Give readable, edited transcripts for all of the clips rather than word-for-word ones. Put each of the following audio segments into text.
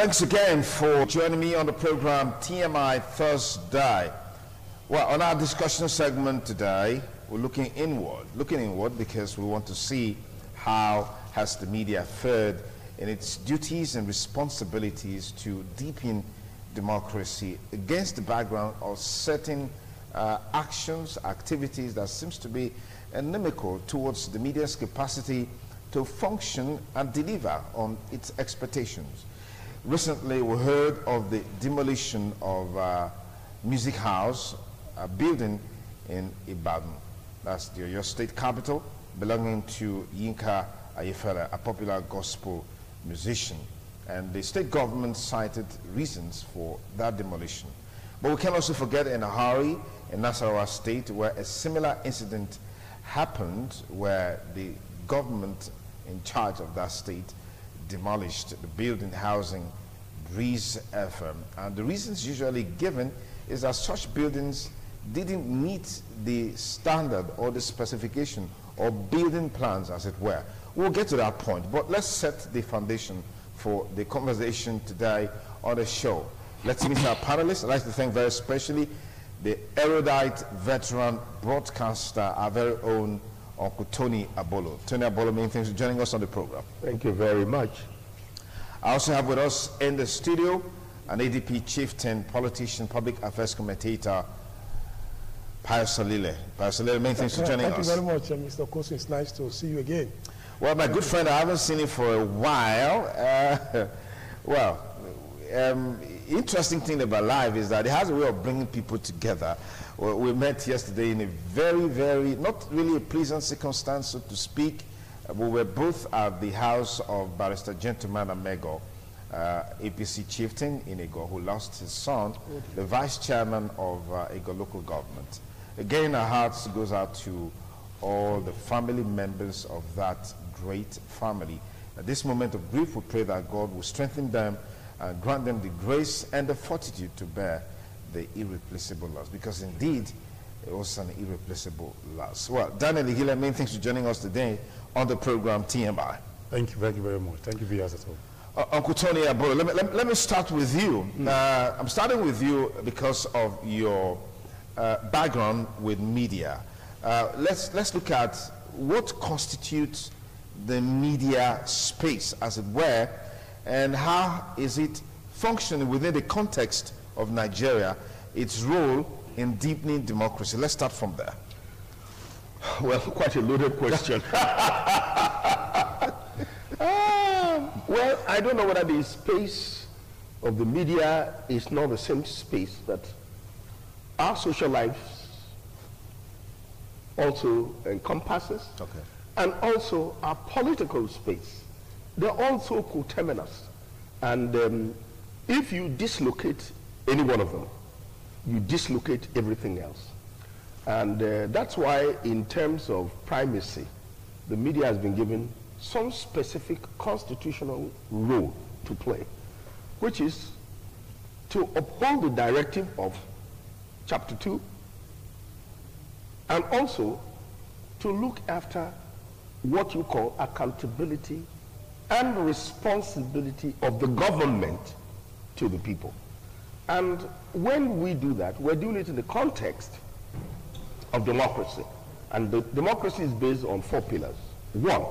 Thanks again for joining me on the program TMI Thursday. Well, on our discussion segment today, we're looking inward because we want to see how has the media fared in its duties and responsibilities to deepen democracy against the background of certain actions, activities that seems to be inimical towards the media's capacity to function and deliver on its expectations. Recently, we heard of the demolition of Music House, a building in Ibadan. That's your state capital, belonging to Yinka Ayefele, a popular gospel musician. And the state government cited reasons for that demolition. But we can also forget in a hurry in Nasarawa State, where a similar incident happened, where the government in charge of that state demolished the building housing Breeze FM. And the reasons usually given is that such buildings didn't meet the standard or the specification or building plans, as it were. We'll get to that point, but let's set the foundation for the conversation today on the show. Let's meet our panelists. I'd like to thank very especially the erudite veteran broadcaster, our very own Uncle Tony Abolo. Tony Abolo, many thanks for joining us on the program. Thank you very much. I also have with us in the studio an ADP chieftain, politician, public affairs commentator, Pius Salile. Pius Salile, many thanks for joining us. Thank you very much, Mr. Kosu. It's nice to see you again. Well, my good friend, I haven't seen him for a while. Interesting thing about life is that it has a way of bringing people together. We met yesterday in a very, not really a pleasant circumstance, so to speak. We were both at the house of Barrister Gentleman Amego, APC chieftain in Ego, who lost his son, the vice chairman of Ego local government. Again, our hearts goes out to all the family members of that great family. At this moment of grief, we pray that God will strengthen them and grant them the grace and the fortitude to bear the irreplaceable loss, because indeed it was an irreplaceable loss. Well, Daniel Ihile, many thanks for joining us today on the program TMI. Thank you very much. Thank you, viewers at home. Uncle Tony Abolo, let me start with you. I'm starting with you because of your background with media. Let's look at what constitutes the media space, as it were, and how is it functioning within the context of Nigeria, its role in deepening democracy. Let's start from there. Well, quite a loaded question. Well, I don't know whether the space of the media is not the same space that our social lives also encompasses, and also our political space. They're also coterminous. And if you dislocate any one of them, you dislocate everything else. And that's why, in terms of primacy, the media has been given some specific constitutional role to play, which is to uphold the directive of Chapter 2, and also to look after what you call accountability and responsibility of the government to the people. And when we do that, we're doing it in the context of democracy. And the democracy is based on 4 pillars. 1,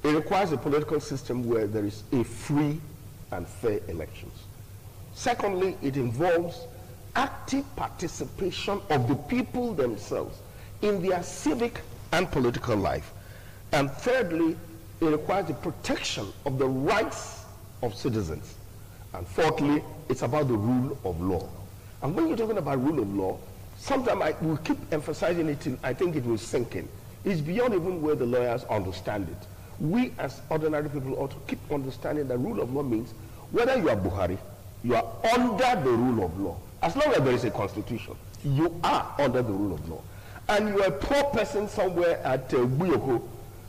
it requires a political system where there is a free and fair elections. Secondly, it involves active participation of the people themselves in their civic and political life. And thirdly, it requires the protection of the rights of citizens. And fourthly, it's about the rule of law. And when you're talking about rule of law, sometimes we keep emphasizing it till I think it will sink in. It's beyond even where the lawyers understand it. We as ordinary people ought to keep understanding that rule of law means whether you are Buhari, you are under the rule of law. As long as there is a constitution, you are under the rule of law. And you are a poor person somewhere at Buyoko,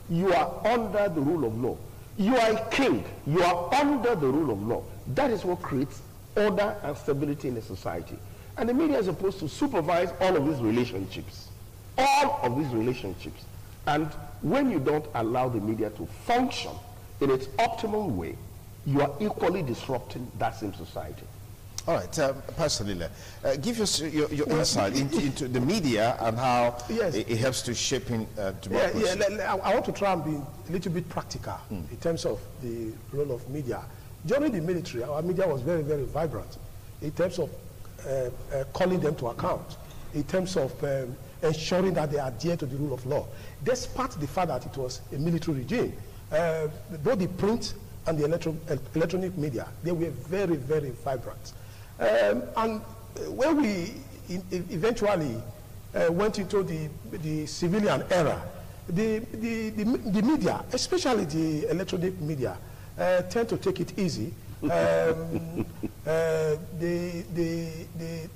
you are under the rule of law. You are a king, you are under the rule of law. That is what creates order and stability in a society. And the media is supposed to supervise all of these relationships. All of these relationships. And when you don't allow the media to function in its optimal way, you are equally disrupting that same society. All right, Pastor Lila, give us your insight into the media and how it helps to shaping democracy. I want to try and be a little bit practical in terms of the role of media. During the military, our media was very, very vibrant in terms of calling them to account, in terms of ensuring that they adhere to the rule of law, despite the fact that it was a military regime. Both the print and the electronic media, they were very, very vibrant. And when we eventually went into the civilian era, the media, especially the electronic media, tend to take it easy. They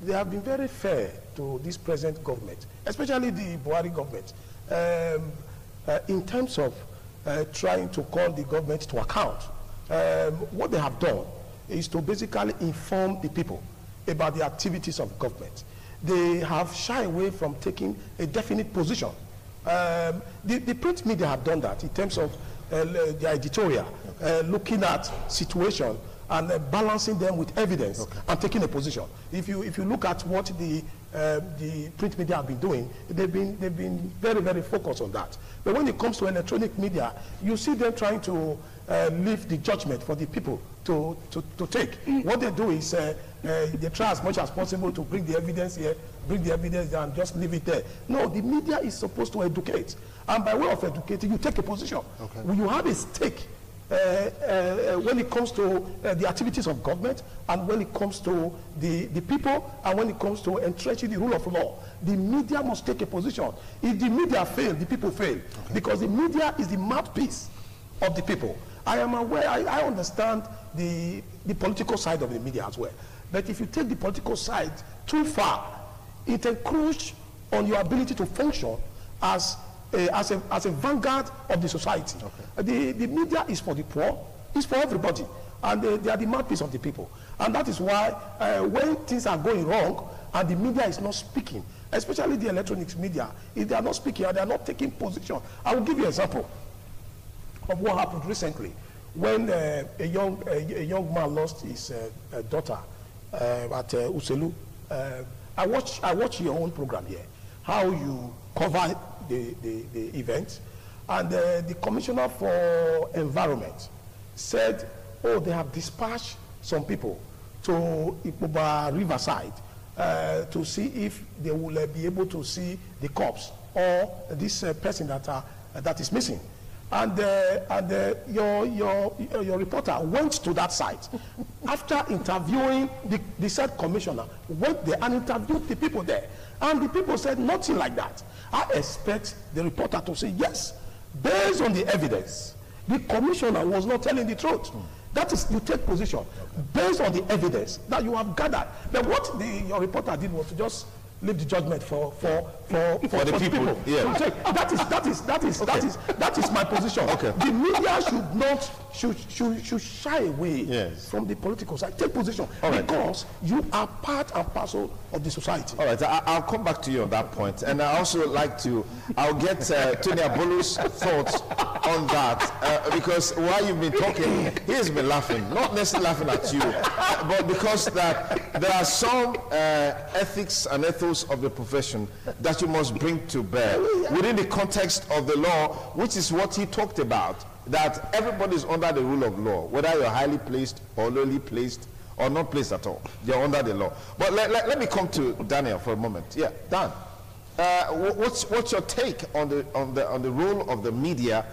have been very fair to this present government, especially the Buhari government, in terms of trying to call the government to account. What they have done is to basically inform the people about the activities of government. They have shied away from taking a definite position. The print media have done that in terms of the editorial, looking at situation and balancing them with evidence and taking a position. If you look at what the print media have been doing, they've been very, very focused on that. But when it comes to electronic media, you see them trying to leave the judgment for the people to take. What they do is they try as much as possible to bring the evidence here, bring the evidence there, and just leave it there. No, the media is supposed to educate. And by way of educating, you take a position. You have a stake when it comes to the activities of government, and when it comes to the people, and when it comes to entrenching the rule of law. The media must take a position. If the media fail, the people fail. Because the media is the mouthpiece of the people. I am aware, I understand the political side of the media as well. But if you take the political side too far, it encroaches on your ability to function as a vanguard of the society. The media is for the poor, it's for everybody, and they are the mouthpiece of the people. And that is why when things are going wrong and the media is not speaking, especially the electronics media, if they are not speaking and they are not taking position. I will give you an example of what happened recently when a young man lost his daughter at Uselu. I watch your own program here, how you cover the event, and the Commissioner for Environment said, oh, they have dispatched some people to Ipoba Riverside to see if they will be able to see the corpse or this person that is missing. And your reporter went to that site after interviewing the said commissioner, went there and interviewed the people there. And the people said nothing like that. I expect the reporter to say, yes, based on the evidence, the commissioner was not telling the truth. That is, you take position based on the evidence that you have gathered. But what your reporter did was to just leave the judgment for the people. Yeah. That is my position. The media should shy away from the political side. Take position because you are part and parcel of the society. All right, I'll come back to you on that point, and I also like to. I'll get Tony Abolu's thoughts on that because while you've been talking, he has been laughing, not necessarily laughing at you, but because that there are some ethics and ethos of the profession that you must bring to bear within the context of the law, which is what he talked about, that everybody is under the rule of law, whether you're highly placed or lowly placed or not placed at all. You're under the law. But let me come to Daniel for a moment. Yeah, Dan, what's your take on the role of the media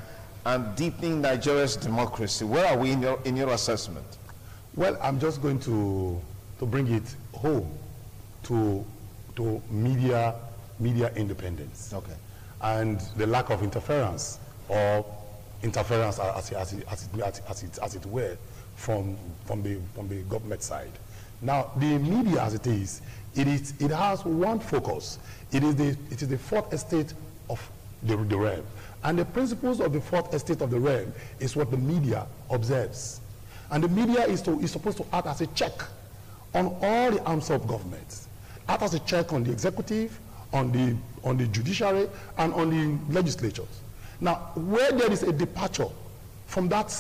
and deepening Nigeria's democracy? Where are we in your assessment? Well, I'm just going to bring it home to media independence, and the lack of interference or interference as it were from the government side. Now, the media as it has one focus. It is the fourth estate of the realm, and the principles of the fourth estate of the realm is what the media observes, and the media is supposed to act as a check on all the arms of government. Act as a check on the executive, on the judiciary, and on the legislatures. Now, where there is a departure from that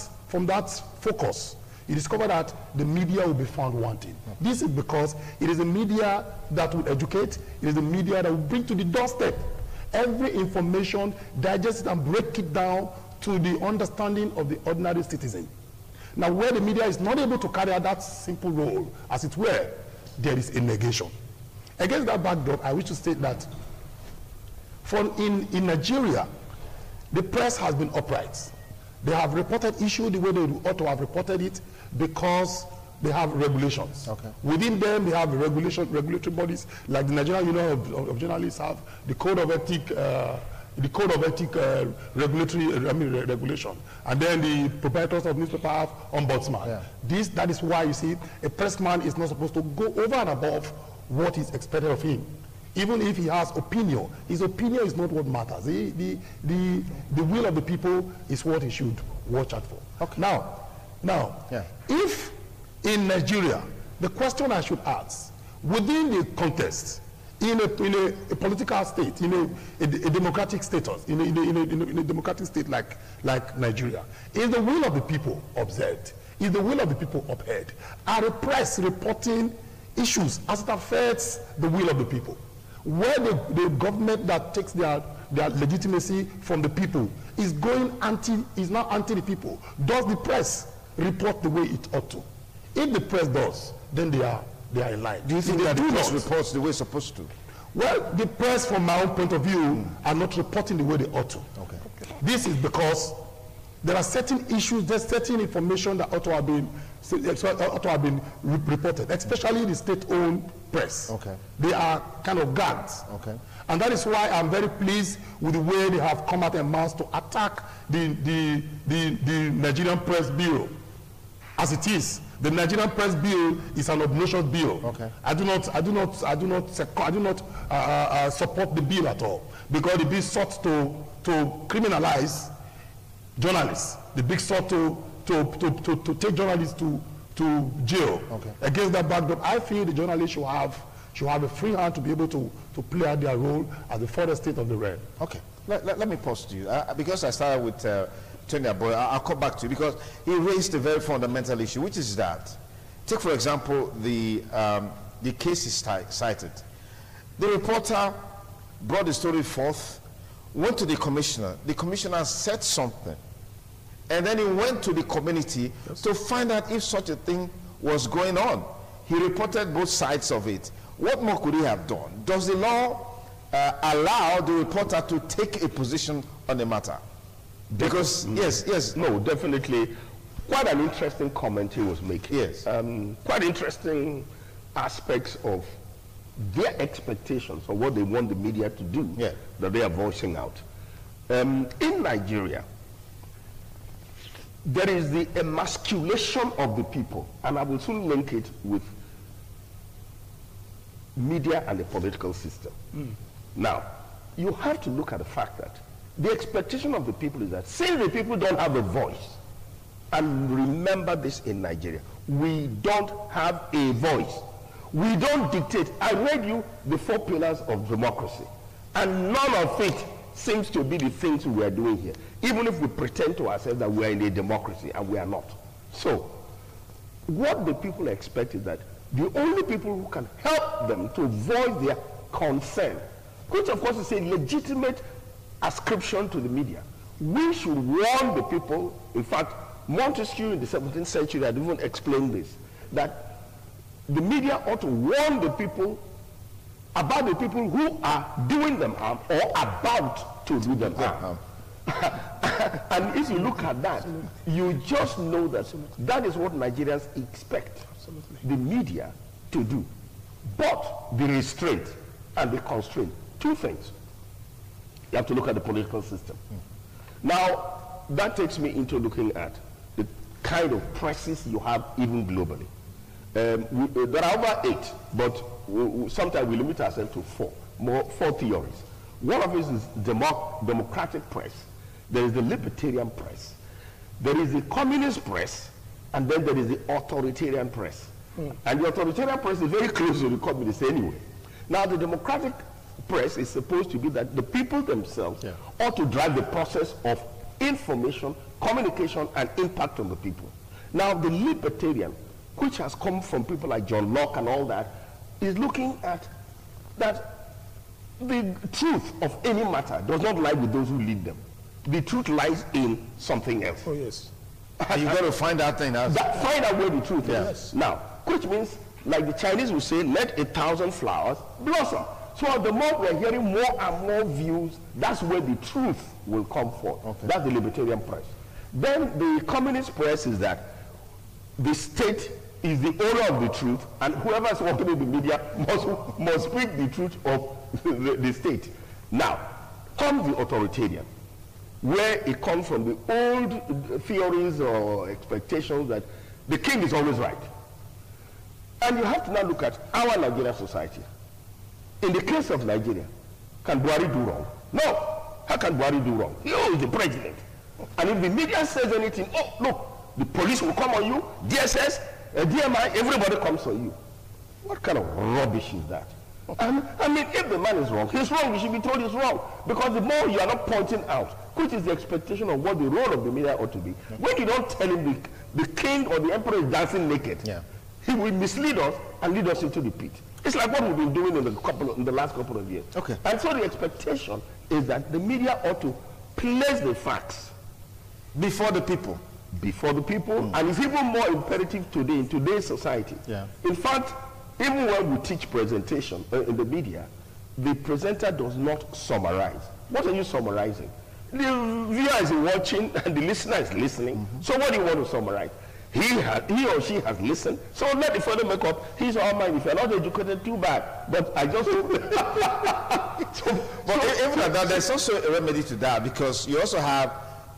focus, you discover that the media will be found wanting. This is because it is a media that will educate, it is a media that will bring to the doorstep every information, digest it and break it down to the understanding of the ordinary citizen. Now, where the media is not able to carry out that simple role, as it were, there is a negation. Against that backdrop, I wish to state that in Nigeria, the press has been upright. They have reported issue the way they ought to have reported it because they have regulations. Okay. Within them, they have regulatory bodies like the Nigerian Union of Journalists have the Code of Ethic, regulation, and then the proprietors of newspaper have ombudsman. Yeah. That is why you see a pressman is not supposed to go over and above what is expected of him. Even if he has opinion, his opinion is not what matters. The will of the people is what he should watch out for. Okay. Now, yeah. If in Nigeria, the question I should ask, within the context, in a political state, in a democratic status, in a democratic state like Nigeria, is the will of the people observed? Is the will of the people upheld? Are the press reporting issues as it affects the will of the people? Where the government that takes their legitimacy from the people is now anti the people, does the press report the way it ought to? If the press does, then they are in line. Do you think that the press reports the way it's supposed to? Well, the press, from my own point of view, are not reporting the way they ought to. Okay. This is because there are certain issues, there's certain information that ought to have been reported, especially the state-owned press. Okay. They are kind of gagged. Okay. And that is why I'm very pleased with the way they have come out en masse to attack the Nigerian Press Bureau. As it is, the Nigerian Press Bill is an obnoxious bill. Okay. I do not support the bill at all, because the bill sought to criminalize journalists. The bill sought to take journalists to jail. Okay. Against that backdrop, I feel the journalists should have a free hand to be able to play out their role as the further state of the realm. Okay. Let me pause to you because I started with Tony Aboy. I'll come back to you because he raised a very fundamental issue, which is that, take for example the cases cited. The reporter brought the story forth, went to the commissioner. The commissioner said something, and then he went to the community to find out if such a thing was going on. He reported both sides of it. What more could he have done? Does the law allow the reporter to take a position on the matter? Because, yes. No, definitely. Quite an interesting comment he was making. Yes. Quite interesting aspects of their expectations of what they want the media to do that they are voicing out. In Nigeria, there is the emasculation of the people, and I will soon link it with media and the political system. Now, you have to look at the fact that the expectation of the people is that since the people don't have a voice, and remember this in Nigeria, we don't have a voice. We don't dictate. I read you the 4 pillars of democracy, and none of it seems to be the things we are doing here, even if we pretend to ourselves that we are in a democracy, and we are not. So, what the people expect is that the only people who can help them to voice their concern, which of course is a legitimate ascription to the media. We should warn the people. In fact, Montesquieu in the 17th century had even explained this, that the media ought to warn the people about the people who are doing them harm or about to do them harm. And if you look at that, you just know that that is what Nigerians expect the media to do. But the restraint and the constraint, 2 things. You have to look at the political system. Now, that takes me into looking at the kind of presses you have even globally. There are over 8, but sometimes we limit ourselves to 4 theories. One of it is democratic press. There is the libertarian press. There is the communist press, and then there is the authoritarian press. And the authoritarian press is very close to the communist anyway. Now, the democratic press is supposed to be that the people themselves ought to drive the process of information, communication, and impact on the people. Now, the libertarian, which has come from people like John Locke and all that, is looking at that the truth of any matter does not lie with those who lead them. The truth lies in something else. Oh, yes. And you got to find that thing out. Find out where the truth is. Yes. Now, which means, like the Chinese will say, let 1,000 flowers blossom. So the more we're hearing more and more views, that's where the truth will come forth. Okay. That's the libertarian press. Then the communist press is that the state is the owner of the truth, and whoever is working in the media must speak the truth of the state. Now, comes the authoritarian, where it comes from the old theories or expectations that the king is always right. And you have to now look at our Nigerian society. In the case of Nigeria, can Buhari do wrong? No. How can Buhari do wrong? He is the president. And if the media says anything, oh, look, the police will come on you, DSS, DMI, everybody comes on you. What kind of rubbish is that? I mean, if the man is wrong, he's wrong. He should be told he's wrong. Because the more you are not pointing out, which is the expectation of what the role of the media ought to be, when you don't tell him the king or the emperor is dancing naked, he will mislead us and lead us into the pit. It's like what we've been doing in the last couple of years. Okay. And so the expectation is that the media ought to place the facts before the people. Before the people, and it's even more imperative today in today's society. Yeah. In fact, even when we teach presentation in the media, the presenter does not summarize. What are you summarizing? The viewer is watching and the listener is listening. So what do you want to summarize? He or she has listened. So let the further make up his or her mind. If you're not educated, too bad. But I just even at that, there's also a remedy to that, because you also have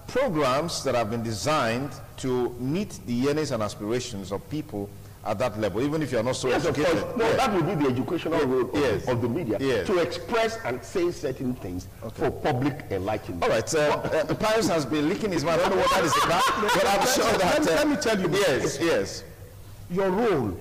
programs that have been designed to meet the yearnings and aspirations of people at that level, even if you're not so educated. Of course. No, that will be the educational role of the media, to express and say certain things for public enlightenment. All right, Pius has been licking his mouth. I don't know what that is about, but I'm sure that... let me tell you. Yes. Your role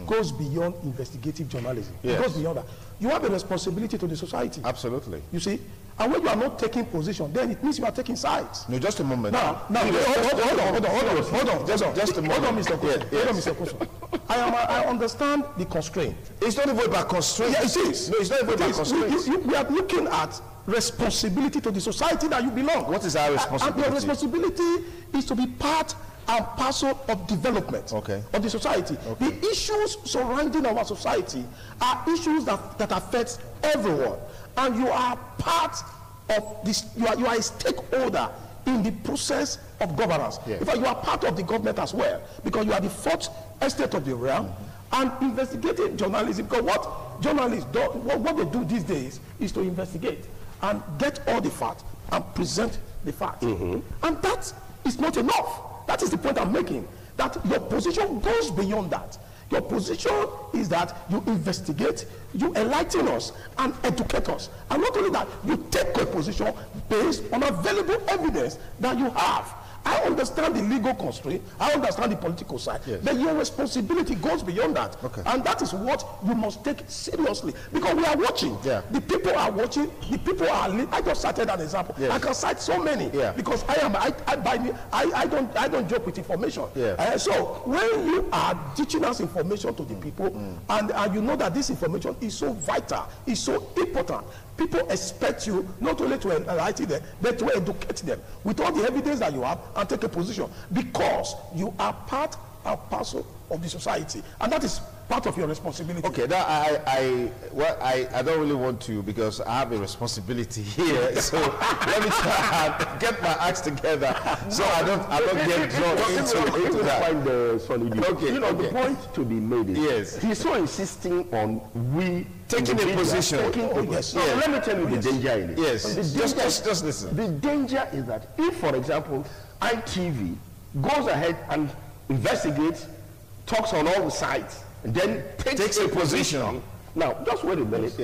goes beyond investigative journalism. It goes beyond that. You have a responsibility to the society. Absolutely. You see? And when you are not taking position, then it means you are taking sides. No, just a moment. Now, hold on. Just a moment. Hold on, Mr. Kuso. Hold on, Mr. Kuso. I understand the constraint. It's not even about constraint. Yeah, it is. No, it's not even about constraint. We are looking at responsibility to the society that you belong. What is our responsibility? And your responsibility is to be part and parcel of development of the society. The issues surrounding our society are issues that affect everyone. And you are part of this, you are a stakeholder in the process of governance. In fact, you are part of the government as well, because you are the fourth estate of the realm. And investigating journalism, because what journalists do, what they do these days is to investigate and get all the facts and present the facts. And that is not enough. That is the point I'm making, that your position goes beyond that. Your position is that you investigate, you enlighten us, and educate us. And not only that, you take a position based on available evidence that you have. I understand the legal constraint, I understand the political side, but your responsibility goes beyond that. And that is what you must take seriously. Because we are watching. The people are watching, the people are I just cited an example. I can cite so many because I don't joke with information. So when you are teaching us information to the people, and you know that this information is so vital, is so important, people expect you not only to enlighten them, but to educate them with all the evidence that you have and take a position, because you are part and parcel of the society, and that is part of your responsibility. Okay, that I don't really want to, because I have a responsibility here. So let me try and get my acts together so I don't get drawn into that. Find the solid. The point to be made is he's so insisting on taking a position. Let me tell you the danger in it. Just listen. The danger is that if, for example, ITV goes ahead and investigates, talks on all the sides, and then takes a position. Now, just wait a minute.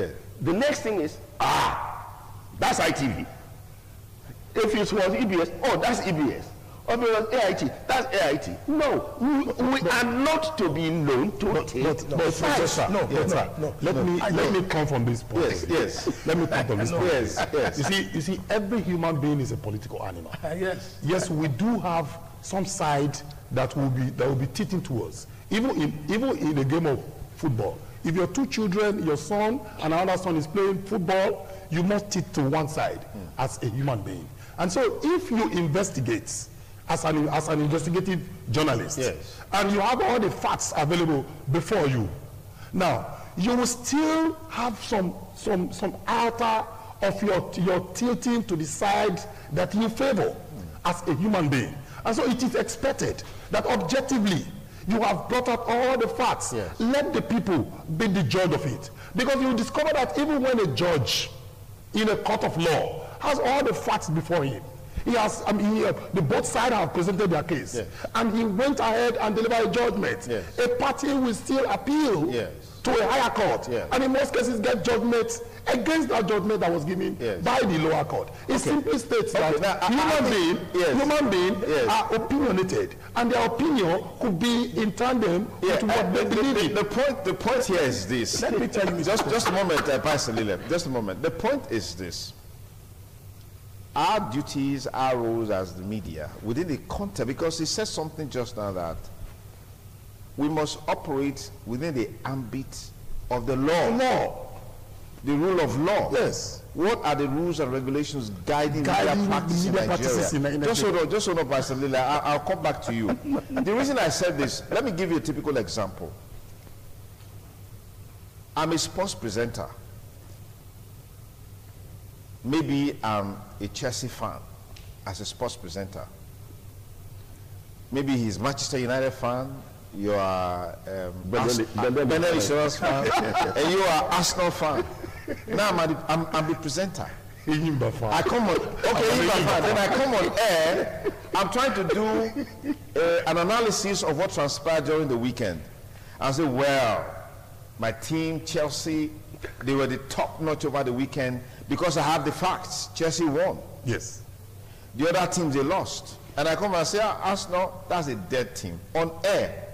The next thing is, that's ITV. If it was EBS, that's EBS. Or if it was AIT, that's AIT. No, we are not to be known to take the sides. Let me come from this point. Let me come from this point. You see, every human being is a political animal. Yes, we do have some side that will be teaching to us. Even in the game of football, if your two children, your son and another son is playing football, you must teach to one side as a human being. And so if you investigate as an investigative journalist, and you have all the facts available before you, now you will still have some alter of your tilting to the side that you favor as a human being. And so it is expected that objectively you have brought out all the facts. Let the people be the judge of it. Because you discover that even when a judge in a court of law has all the facts before him, he has, the both sides have presented their case, and he went ahead and delivered a judgment. A party will still appeal to a higher court, and in most cases get judgments against that judgment that was given by the lower court. It simply states that human beings are opinionated, and their opinion could be in tandem with what they believe in. The point here is this. Let me tell you, just a moment, Pastor Lilem, just a moment. The point is this. Our duties, our roles as the media, within the context, because he said something just now that we must operate within the ambit of the law. The rule of law. Yes. What are the rules and regulations guiding media practice in Nigeria? Just hold on, Pastor Lilem. I'll come back to you. The reason I said this, let me give you a typical example. I'm a sports presenter. Maybe I'm a Chelsea fan as a sports presenter. Maybe he's Manchester United fan. You are Benin Insurance fan, and you are Arsenal fan. Now I'm the presenter. I come on, then I come on air. I'm trying to do an analysis of what transpired during the weekend. I say, well, my team, Chelsea, they were the top notch over the weekend because I have the facts. Chelsea won. Yes. The other teams, they lost. And I come and say, Arsenal, that's a dead team. On air.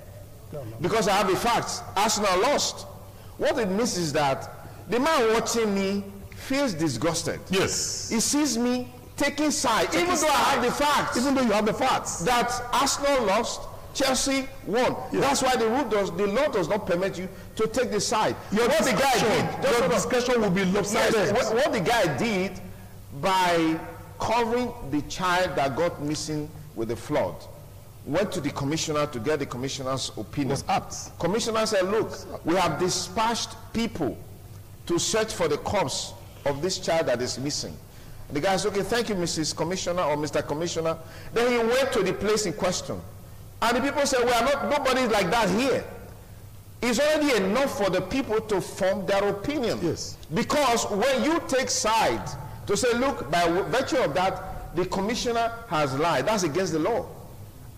Because I have the facts. Arsenal lost. What it means is that the man watching me feels disgusted. Yes. He sees me taking sides, even though I have the facts. Even though you have the facts. That Arsenal lost, Chelsea won. Yes. That's why the law does not permit you to take the side. Your discussion will be lopsided. Yes, what the guy did by covering the child that got missing with the flood, went to the commissioner to get the commissioner's opinion. Was apt. Commissioner said, look, we have dispatched people to search for the corpse of this child that is missing. The guy said, okay, thank you, Mrs. Commissioner or Mr. Commissioner. Then he went to the place in question. And the people said, well, nobody like that here. It's already enough for the people to form their opinion. Yes. Because when you take sides to say, look, by virtue of that, the commissioner has lied, that's against the law.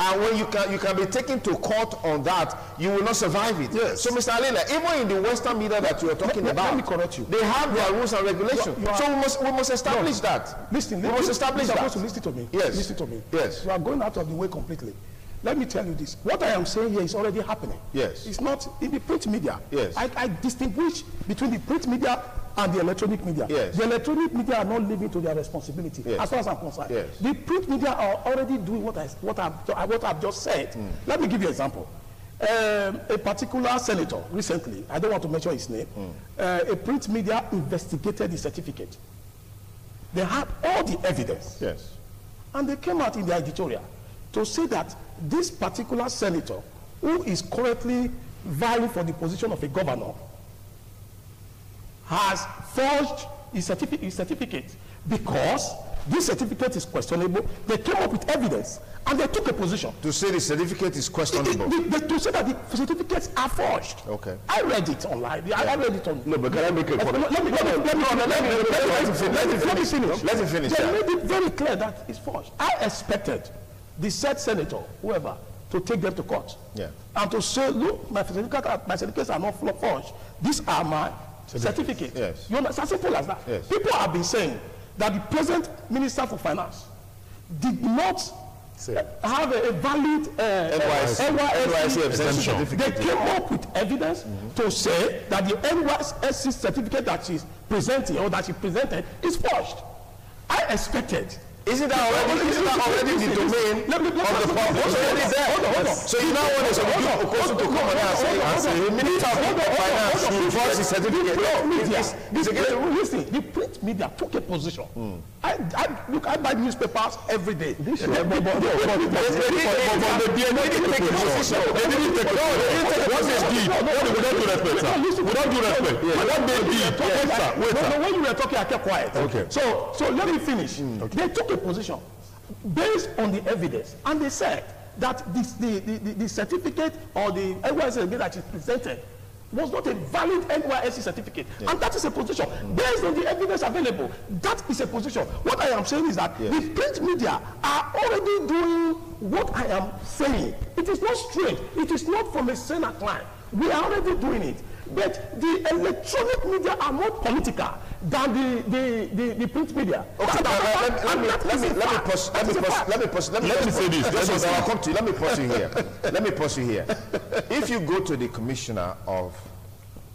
And when you can be taken to court on that, you will not survive it. Yes. So, Mr. Alila, even in the Western media that you are talking about, let me correct you. They have their rules and regulations. So we must establish that. Listen, we must establish that. You're supposed to listen to me. Yes. Listen to me. Yes. You are going out of the way completely. Let me tell you this. What I am saying here is already happening. Yes. It's not in the print media. Yes. I distinguish between the print media and the electronic media. Yes. The electronic media are not living to their responsibility, yes, as far as I'm concerned. Yes. The print media are already doing what I've just said. Let me give you an example. A particular senator recently, I don't want to mention his name, a print media investigated the certificate. They had all the evidence. Yes. And they came out in the editorial to say that this particular senator, who is currently vying for the position of a governor, has forged his certificate because this certificate is questionable. They came up with evidence and they took a position. To say the certificate is questionable? To say that the certificates are forged. Okay. I read it online. Yeah. I read it on. No, but can I make a comment? Let me finish. Let me finish. They made it very clear that it's forged. I expected the said senator, whoever, to take them to court. Yeah. And to say, look, my certificates are not forged. These are my certificates. Yes. You know, it's as simple as that. Yes. People have been saying that the present Minister for Finance did not have a valid NYSC exemption certificate. They came up with evidence to say that the NYSC certificate that she's presenting or that she presented is forged. I expected Isn't that already the domain of the public? It's already there. Hold on. So you now want some people to come and say, the Minister of Finance should force the certificate. Listen, the print media took a position. I buy newspapers every day. They didn't take a position. They didn't take a position. What they did, we don't do respect, sir. We don't do respect. What they did, when you were talking, I kept quiet. Okay. So let me finish. They took a position based on the evidence, and they said that the certificate or the NYSC certificate that is presented was not a valid NYSC certificate. Yeah. And that is a position. Based on the evidence available, that is a position. What I am saying is that the print media are already doing what I am saying. It is not strange. It is not from a Senate line. We are already doing it. But the electronic media are more political than the print media. Okay, let me say this. I'll come to you. Let me pause you here. If you go to the Commissioner of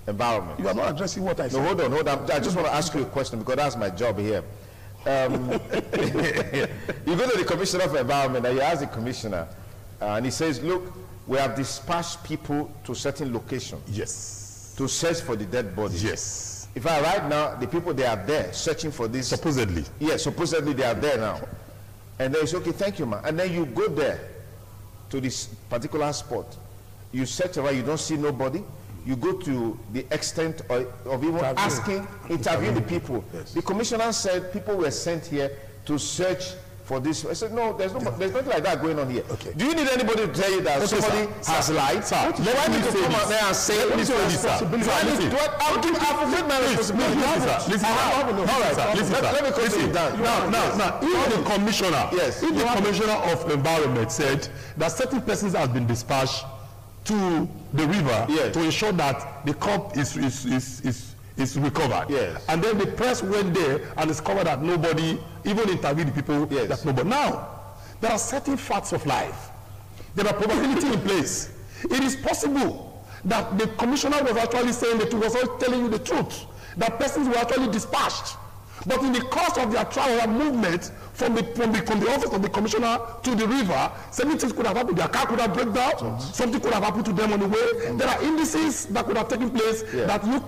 Environment, you are not addressing what I said. No, hold on. I just want to ask you a question because that's my job here. You go to the Commissioner of Environment and you ask the Commissioner, and he says, "Look, we have dispatched people to certain locations." Yes. To search for the dead bodies. Yes. In fact, right now, the people, they are there searching for this. Supposedly. Yes, supposedly they are there now. And then it's okay, thank you, man. And then you go there to this particular spot. You search around, you don't see nobody. You go to the extent of even interviewing the people. Yes. The commissioner said people were sent here to search for this. I said, no, there's nothing like that going on here. Okay. Do you need anybody to tell you that somebody has lied? Sir, let me come out there and say, I'll fulfill my responsibility. Let me continue. Now, if the commissioner, if the commissioner of environment said that certain persons have been dispatched to the river to ensure that the corpse is recovered. Yes. And then the press went there and discovered that nobody even interviewed the people. Yes. That nobody. Now, there are certain facts of life. There are probability in place. It is possible that the commissioner was actually saying the truth, was also telling you the truth. That persons were actually dispatched. But in the course of their travel movement from the office of the commissioner to the river, certain things could have happened. Their car could have broken down. Something could have happened to them on the way. There are indices that could have taken place that you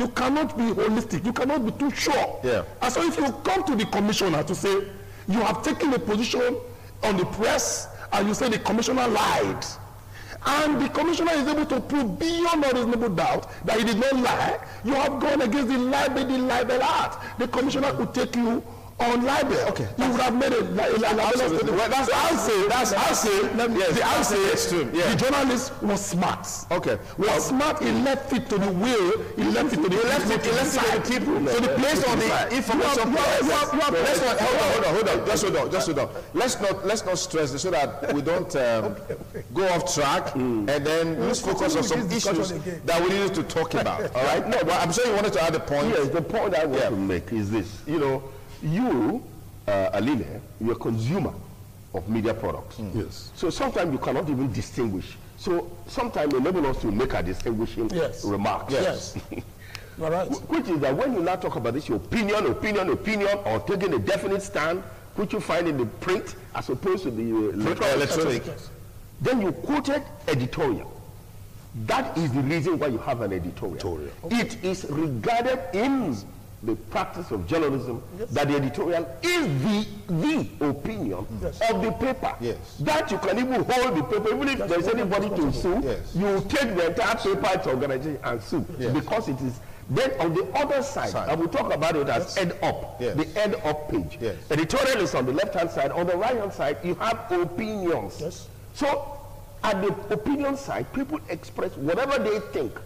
cannot be holistic. You cannot be too sure. Yeah. And so if you come to the commissioner to say you have taken a position on the press and you say the commissioner lied, and the commissioner is able to prove beyond a reasonable doubt that he did not lie, you have gone against the libel act. The commissioner could take you on libel. Okay. You would have made a statement. The journalist was smart. Okay. Was smart, he left it to the will, he left it to the people. So the place on the information. Hold on. Let's not stress this so that we don't go off track and then lose focus on some issues that we need to talk about. All right? No, but I'm sure you wanted to add a point. Yes, the point I want to make is this. You, Aline, you're a consumer of media products. Yes. So sometimes you cannot even distinguish. So sometimes enable us to make a distinguishing remarks. Yes. All right. Which is that when you now talk about this, your opinion, or taking a definite stand, which you find in the print as opposed to the electronic, then you quoted editorial. That is the reason why you have an editorial. Okay. It is regarded in the practice of journalism that the editorial is the opinion of the paper. Yes. That you can even hold the paper, even if there is anybody to sue, you take the entire paper to organization and sue because it is. Then on the other side, and we'll talk about it as end up, the end up page. Yes. Editorial is on the left hand side. On the right hand side, you have opinions. Yes. So at the opinion side, people express whatever they think.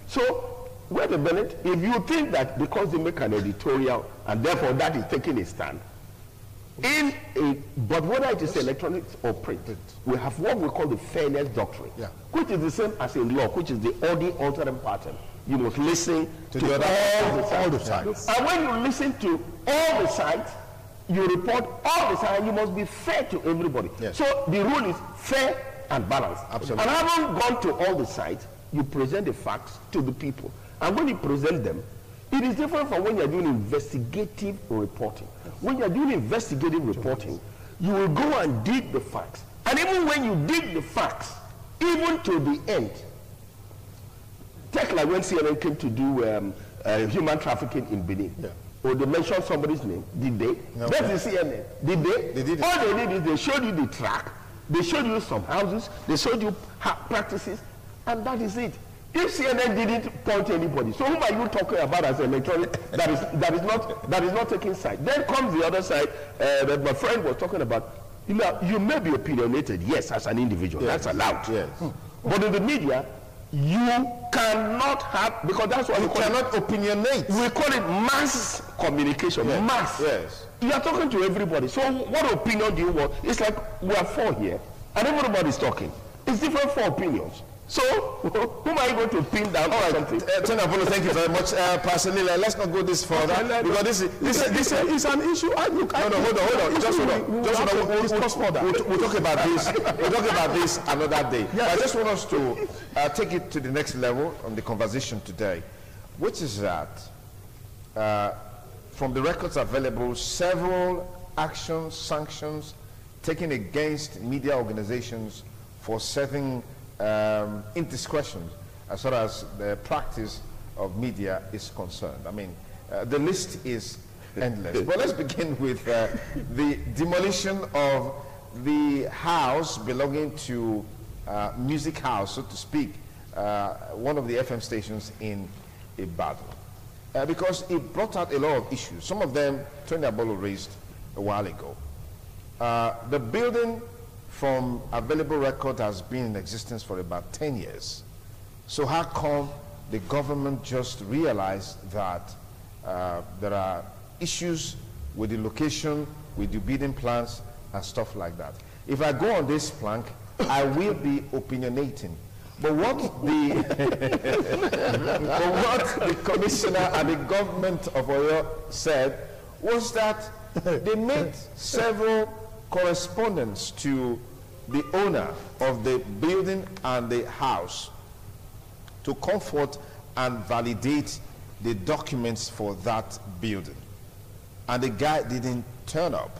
So wait a minute, if you think that because they make an editorial and therefore that is taking a stand, but whether it is electronic or print, we have what we call the fairness doctrine, which is the same as in law, which is the order altering pattern. You must listen to all the sides. And when you listen to all the sides, you report all the sides, you must be fair to everybody. Yes. So the rule is fair and balanced. Absolutely. And having gone to all the sides, you present the facts to the people. And when you present them, It is different from when you're doing investigative reporting. When you're doing investigative reporting, you will go and dig the facts. And even when you dig the facts, even to the end, take like when CNN came to do human trafficking in Benin. Yeah. Or they mentioned somebody's name. Did they? Okay. That's the CNN. Did they? They did. All they did is they showed you the track, they showed you some houses, they showed you practices, and that is it. If CNN didn't point to anybody, so whom are you talking about as electronic that is not taking side? Then comes the other side that my friend was talking about. You know, you may be opinionated, yes, as an individual. Yes. That's allowed. Yes. But in the media, you cannot have, because that's what you cannot opinionate. We call it mass communication. Yes. Mass. Yes. You are talking to everybody. So what opinion do you want? It's like we are four here, and everybody's talking. It's different for opinions. So, whom are you going to pin down? All right, Tony Apollo, thank you very much. Pastor Lila, let's not go this further, because this is an issue. Hold on. Just hold on. We'll talk about this. We'll talk about this another day. Yes. I just want us to take it to the next level on the conversation today, which is that from the records available, several actions, sanctions taken against media organizations for certain indiscretions as far as the practice of media is concerned. I mean, the list is endless. But let's begin with the demolition of the house belonging to Music House, so to speak, one of the FM stations in Ibadan. Because it brought out a lot of issues. Some of them Tony Apollo raised a while ago. The building, from available record, has been in existence for about 10 years. So how come the government just realized that there are issues with the location, with the building plans and stuff like that? If I go on this plank, I will be opinionating. But what the commissioner and the government of Oyo said was that they made several correspondence to the owner of the building and the house to comfort and validate the documents for that building. And the guy didn't turn up.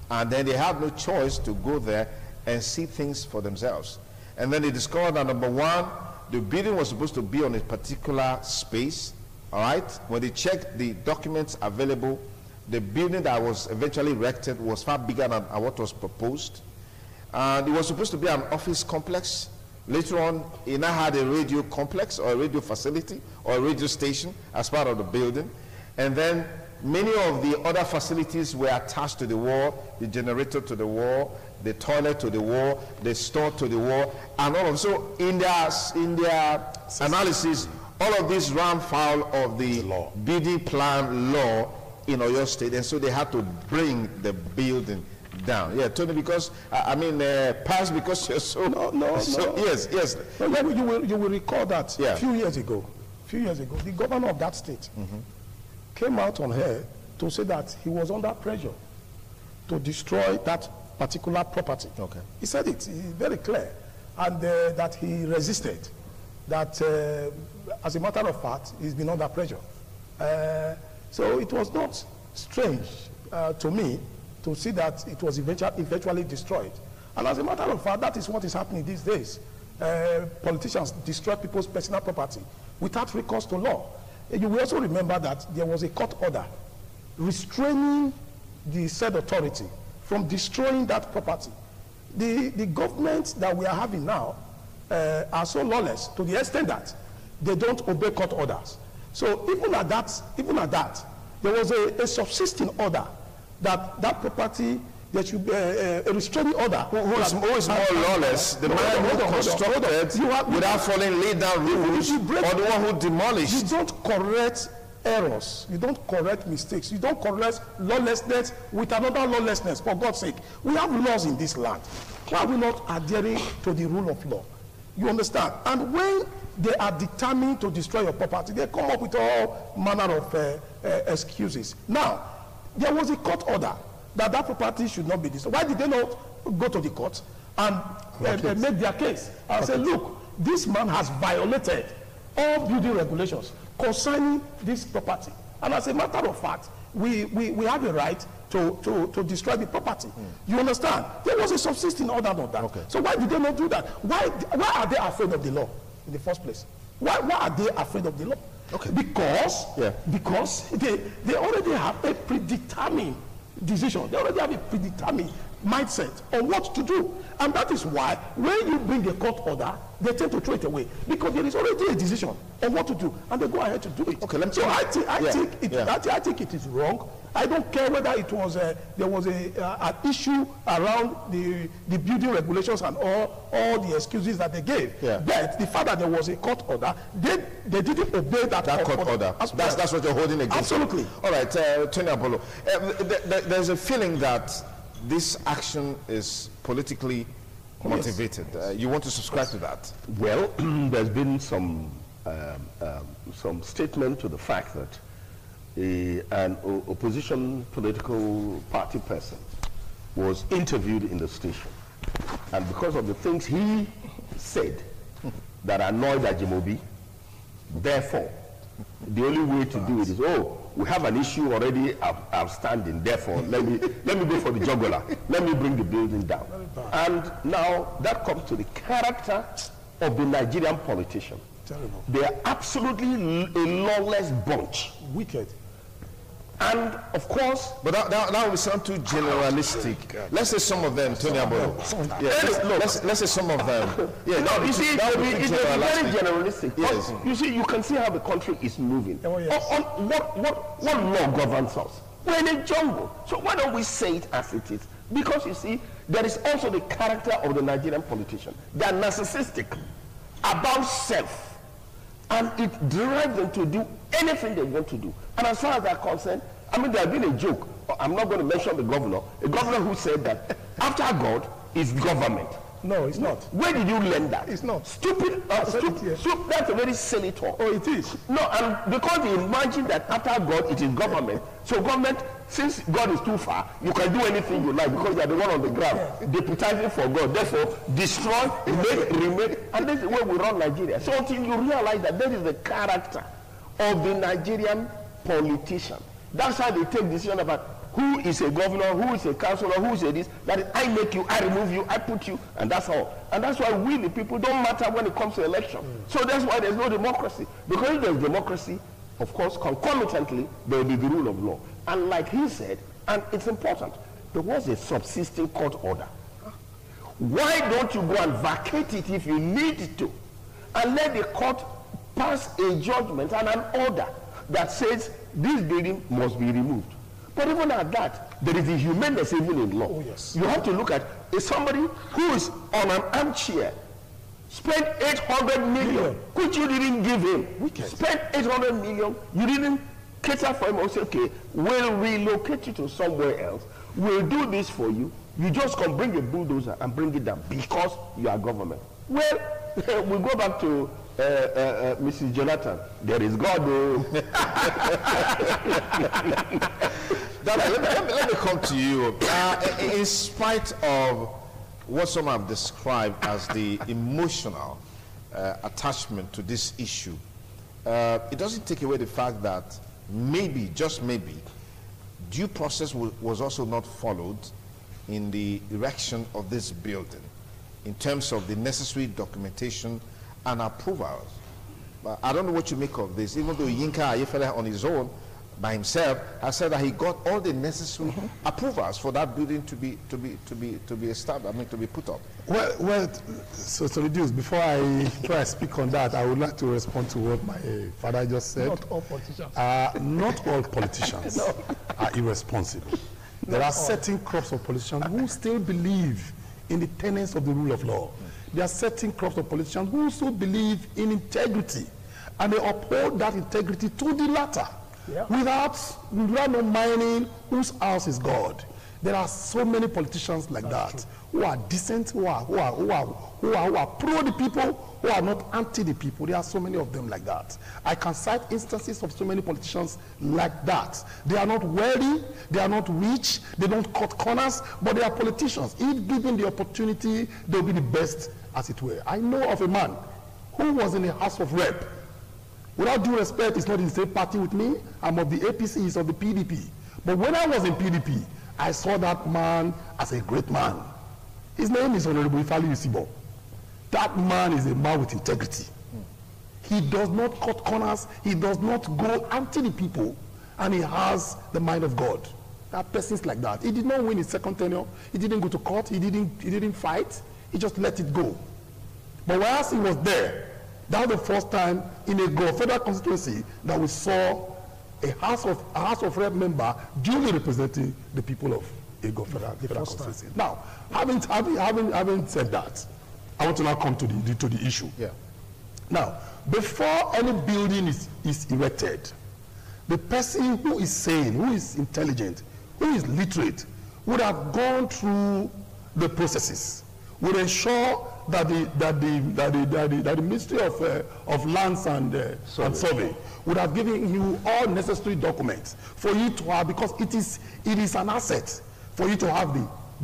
And then they had no choice to go there and see things for themselves. And then they discovered that, number one, the building was supposed to be on a particular space, all right? When they checked the documents available, the building that was eventually erected was far bigger than what was proposed. And it was supposed to be an office complex. Later on, it now had a radio complex or a radio facility or a radio station as part of the building. And then many of the other facilities were attached to the wall, the generator to the wall, the toilet to the wall, the store to the wall, and all of. So in their analysis, all of this ran foul of the BD plan law in Oyo State, and so they had to bring the building down. Yeah, Tony, because pass because you're so no. Yes. No, you will recall that a few years ago, the governor of that state came out on air to say that he was under pressure to destroy that particular property. Okay. He said it very clear, and that he resisted. That, as a matter of fact, he's been under pressure. So it was not strange to me to see that it was eventually destroyed. And as a matter of fact, that is what is happening these days. Politicians destroy people's personal property without recourse to law. You will also remember that there was a court order restraining the said authority from destroying that property. The government that we are having now are so lawless to the extent that they don't obey court orders. So even at that, there was a subsisting order that property, there should be a restraining order. Who is more lawless? The man who constructed without following laid down rules, or the one who demolished? You don't correct errors. You don't correct mistakes. You don't correct lawlessness with another lawlessness. For God's sake, we have laws in this land. Why are we not adhering to the rule of law? You understand? And when they are determined to destroy your property, they come up with all manner of excuses. Now, there was a court order that property should not be destroyed. Why did they not go to the court and make their case and say, look, this man has violated all building regulations. concerning this property. And as a matter of fact, we have a right to destroy the property. You understand? There was a subsisting order on that. Okay. So why did they not do that? Why are they afraid of the law in the first place? Why are they afraid of the law? Okay. Because they already have a predetermined decision. They already have a predetermined mindset on what to do. And that is why when you bring a court order, they tend to throw it away because there is already a decision on what to do, and they go ahead to do it. Okay, let me so I think it is wrong. I don't care whether it was there was an issue around the building regulations and all the excuses that they gave. Yeah. But the fact that there was a court order, they didn't obey that court order. That's what you're holding against. Absolutely. All right, Tony Apollo. There's a feeling that this action is politically motivated. You want to subscribe to that? Well, there's been some statement to the fact that an opposition political party person was interviewed in the station, and because of the things he said that annoyed Ajimobi, therefore the only way to do it is, we have an issue already outstanding, therefore let me go for the jugular, let me bring the building down. And now that comes to the character of the Nigerian politician. Terrible. They are absolutely a lawless bunch. Wicked. And of course, but that will sound too generalistic. Let's say some of them, Tony Apollo. Let's say some of them. Yeah, no, you see, it's very generalistic. Yes. You see, you can see how the country is moving. Oh, yes. What law governs us? We're in a jungle. So why don't we say it as it is? Because you see, there is also the character of the Nigerian politician. They are narcissistic, about self. And it drives them to do anything they want to do. And as far as they're concerned, I mean, there has been a joke. I'm not going to mention the governor. A governor who said that after God is government. No, it's not. Where did you learn that? It's not. Stupid. That's a very silly talk. Oh, it is. No, and because they imagine that after God it is government. So government, since God is too far, you can do anything you like because you are the one on the ground, deputizing for God. Therefore, destroy, make, remake, and this is where we run Nigeria. So until you realize that that is the character of the Nigerian politician, that's how they take decision about who is a governor, who is a councillor, who is a this, that is, I make you, I remove you, I put you, and that's all. And that's why we, the people, don't matter when it comes to election. So that's why there's no democracy. Because if there's democracy, of course, concomitantly, there will be the rule of law. And like he said, and it's important, there was a subsisting court order. Why don't you go and vacate it if you need to, and let the court pass a judgment and an order that says this building must be removed? But even at that, there is a humaneness even in law. Oh, yes. You have to look at somebody who is on an armchair, spent 800 million, which you didn't give him. Wicked. Spent 800 million, you didn't cater for him or say, okay, we'll relocate you to somewhere else. We'll do this for you. You just come bring a bulldozer and bring it down because you are government. Well, we'll go back to Mrs. Jonathan. There is God, though. Let me come to you. In spite of what some have described as the emotional attachment to this issue, it doesn't take away the fact that maybe, just maybe, due process was also not followed in the erection of this building in terms of the necessary documentation and approvals. But I don't know what you make of this, even though Yinka Ayefele on his own, by himself, has said that he got all the necessary approvals for that building to be established, I mean, to be put up. Well, so to reduce, before I speak on that, I would like to respond to what my father just said. Not all politicians. Not all politicians are irresponsible. There are certain crops of politicians who still believe in the tenets of the rule of law. There are certain crops of politicians who also believe in integrity, and they uphold that integrity to the latter. Yeah. Without no mining whose house is God. There are so many politicians like that who are decent, who are pro the people, who are not anti the people. There are so many of them like that. I can cite instances of so many politicians like that. They are not wealthy, they are not rich, they don't cut corners, but they are politicians. If given the opportunity, they'll be the best, as it were. I know of a man who was in the House of Rep. Without due respect, he's not in the same party with me. I'm of the APC, he's of the PDP. But when I was in PDP, I saw that man as a great man. His name is Honorable Ifali Yusibo. That man is a man with integrity. He does not cut corners. He does not go anti the people. And he has the mind of God. There are persons like that. He did not win his second tenure. He didn't go to court. He didn't fight. He just let it go. But whilst he was there, that was the first time in a federal constituency that we saw a House of Rep member duly representing the people of a federal constituency. Now, having said that, I want to now come to the issue. Yeah. Now, before any building is erected, the person who is sane, who is intelligent, who is literate, would have gone through the processes, would ensure that the Ministry of Lands and Survey would have given you all necessary documents for you to have, because it is an asset for you to have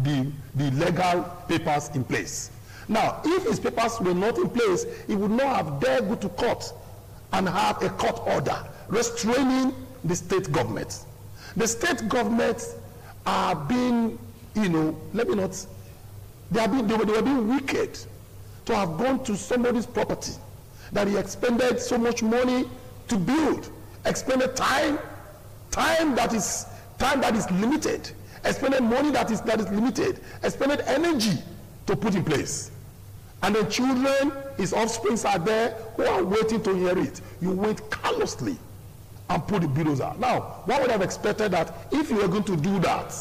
the legal papers in place. Now, if his papers were not in place, he would not have dared go to court and have a court order restraining the state government. The state governments are being, they were being wicked to have gone to somebody's property that he expended so much money to build, expended time that is limited, expended money that is limited, expended energy to put in place. And the children, his offsprings are there who are waiting to inherit. You wait callously and put the buildings out. Now, one would have expected that if you were going to do that,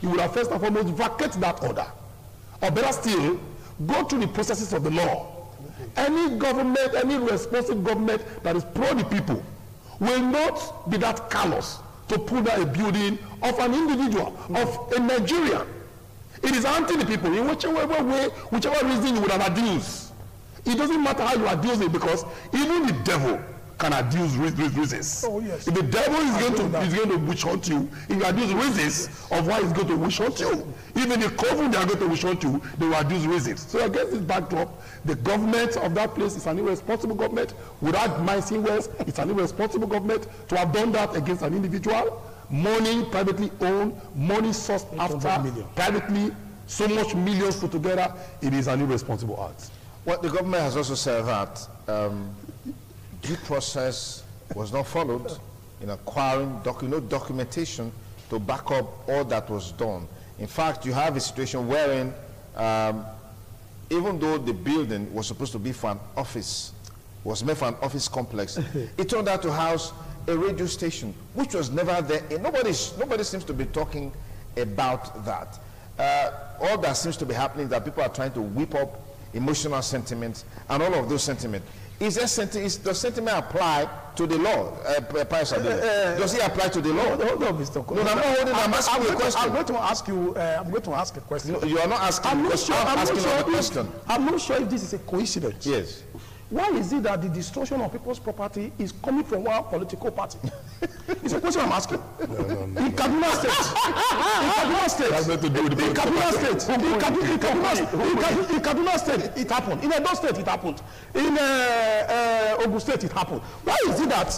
you would have first and foremost vacate that order. Or better still, go through the processes of the law. Any government, any responsible government that is pro the people will not be that callous to put down a building of an individual, of a Nigerian. It is anti the people in whichever way, whichever reason you would have adduced. It doesn't matter how you adduce it, because even the devil can adduce reasons. Oh, yes. If the devil is going to witch hunt you, if you adduce reasons of why he's going to witch hunt you, even the coven they are going to witch hunt you, they will adduce reasons. So against this backdrop, the government of that place is an irresponsible government. Without my saying words, it's an irresponsible government to have done that against an individual. Money privately owned, money sourced after privately, so much millions put together, it is an irresponsible act. Well, the government has also said that due process was not followed in acquiring documentation to back up all that was done. In fact, you have a situation wherein even though the building was supposed to be for an office, was meant for an office complex, it turned out to house a radio station, which was never there. Nobody seems to be talking about that. All that seems to be happening is that people are trying to whip up emotional sentiments and all of those sentiments. Does sentiment apply to the law? Does it apply to the law? Hold on, Mr. Kono. No, I'm not holding. I'm asking you a question. I'm going to ask a question. No, you are not asking. I'm asking a question. I'm not sure if this is a coincidence. Yes. Why is it that the destruction of people's property is coming from one political party? It's a question I'm asking. No. In Kaduna State. That's nothing to do with the In Kaduna State, it happened. In Edo State, it happened. In Ogun State, it happened. Why is it that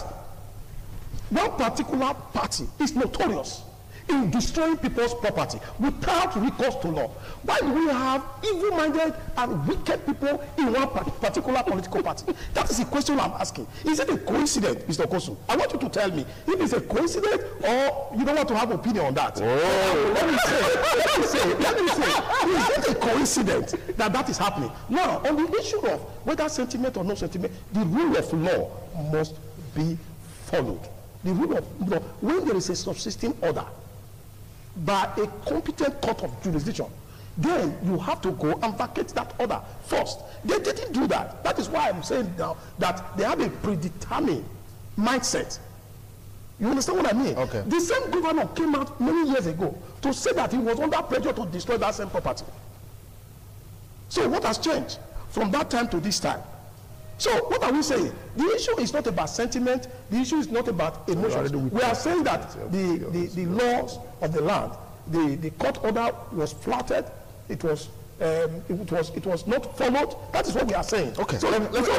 one particular party is notorious in destroying people's property without recourse to law? Why do we have evil-minded and wicked people in one particular political party? That is the question I'm asking. Is it a coincidence, Mr. Kosu? I want you to tell me if it's a coincidence or you don't want to have opinion on that. Let me say, is it a coincidence that is happening? Now, on the issue of whether sentiment or no sentiment, the rule of law must be followed. The rule of law, when there is a subsisting order by a competent court of jurisdiction, then you have to go and vacate that order first. They didn't do that. That is why I'm saying now that they have a predetermined mindset. You understand what I mean? Okay. The same governor came out many years ago to say that he was under pressure to destroy that same property. So what has changed from that time to this time? So what are we saying? The issue is not about sentiment. The issue is not about emotions. We are saying that the laws of the land, the court order was flouted. It was it was not followed. That is what we are saying. Okay. So let's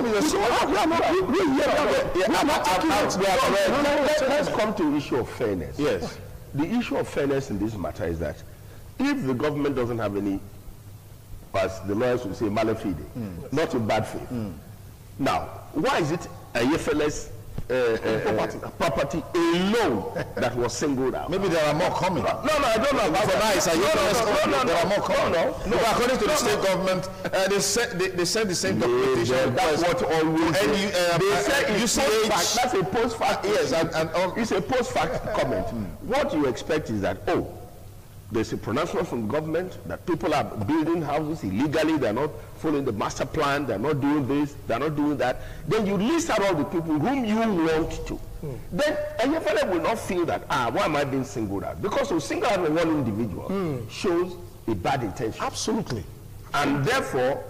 come to the issue of fairness. Yes. The issue of fairness in this matter is that if the government doesn't have any, as the lawyers would say, malafide, not in bad faith. Now, why is it a Yefele's property alone that was singled out? Maybe there are more coming. No, I don't know. For now, it's a there are more coming. No, according to the state government, they said the same documentation. That's what always. They say it's post-fact. That's a post-fact. Yes, and it's a post-fact comment. What you expect is that, there's a pronouncement from the government that people are building houses illegally, they're not following the master plan, they're not doing this, they're not doing that. Then you list out all the people whom you want to. Then Ayefele will not feel that, why am I being singled out? Because to single out one individual shows a bad intention. Absolutely. And therefore,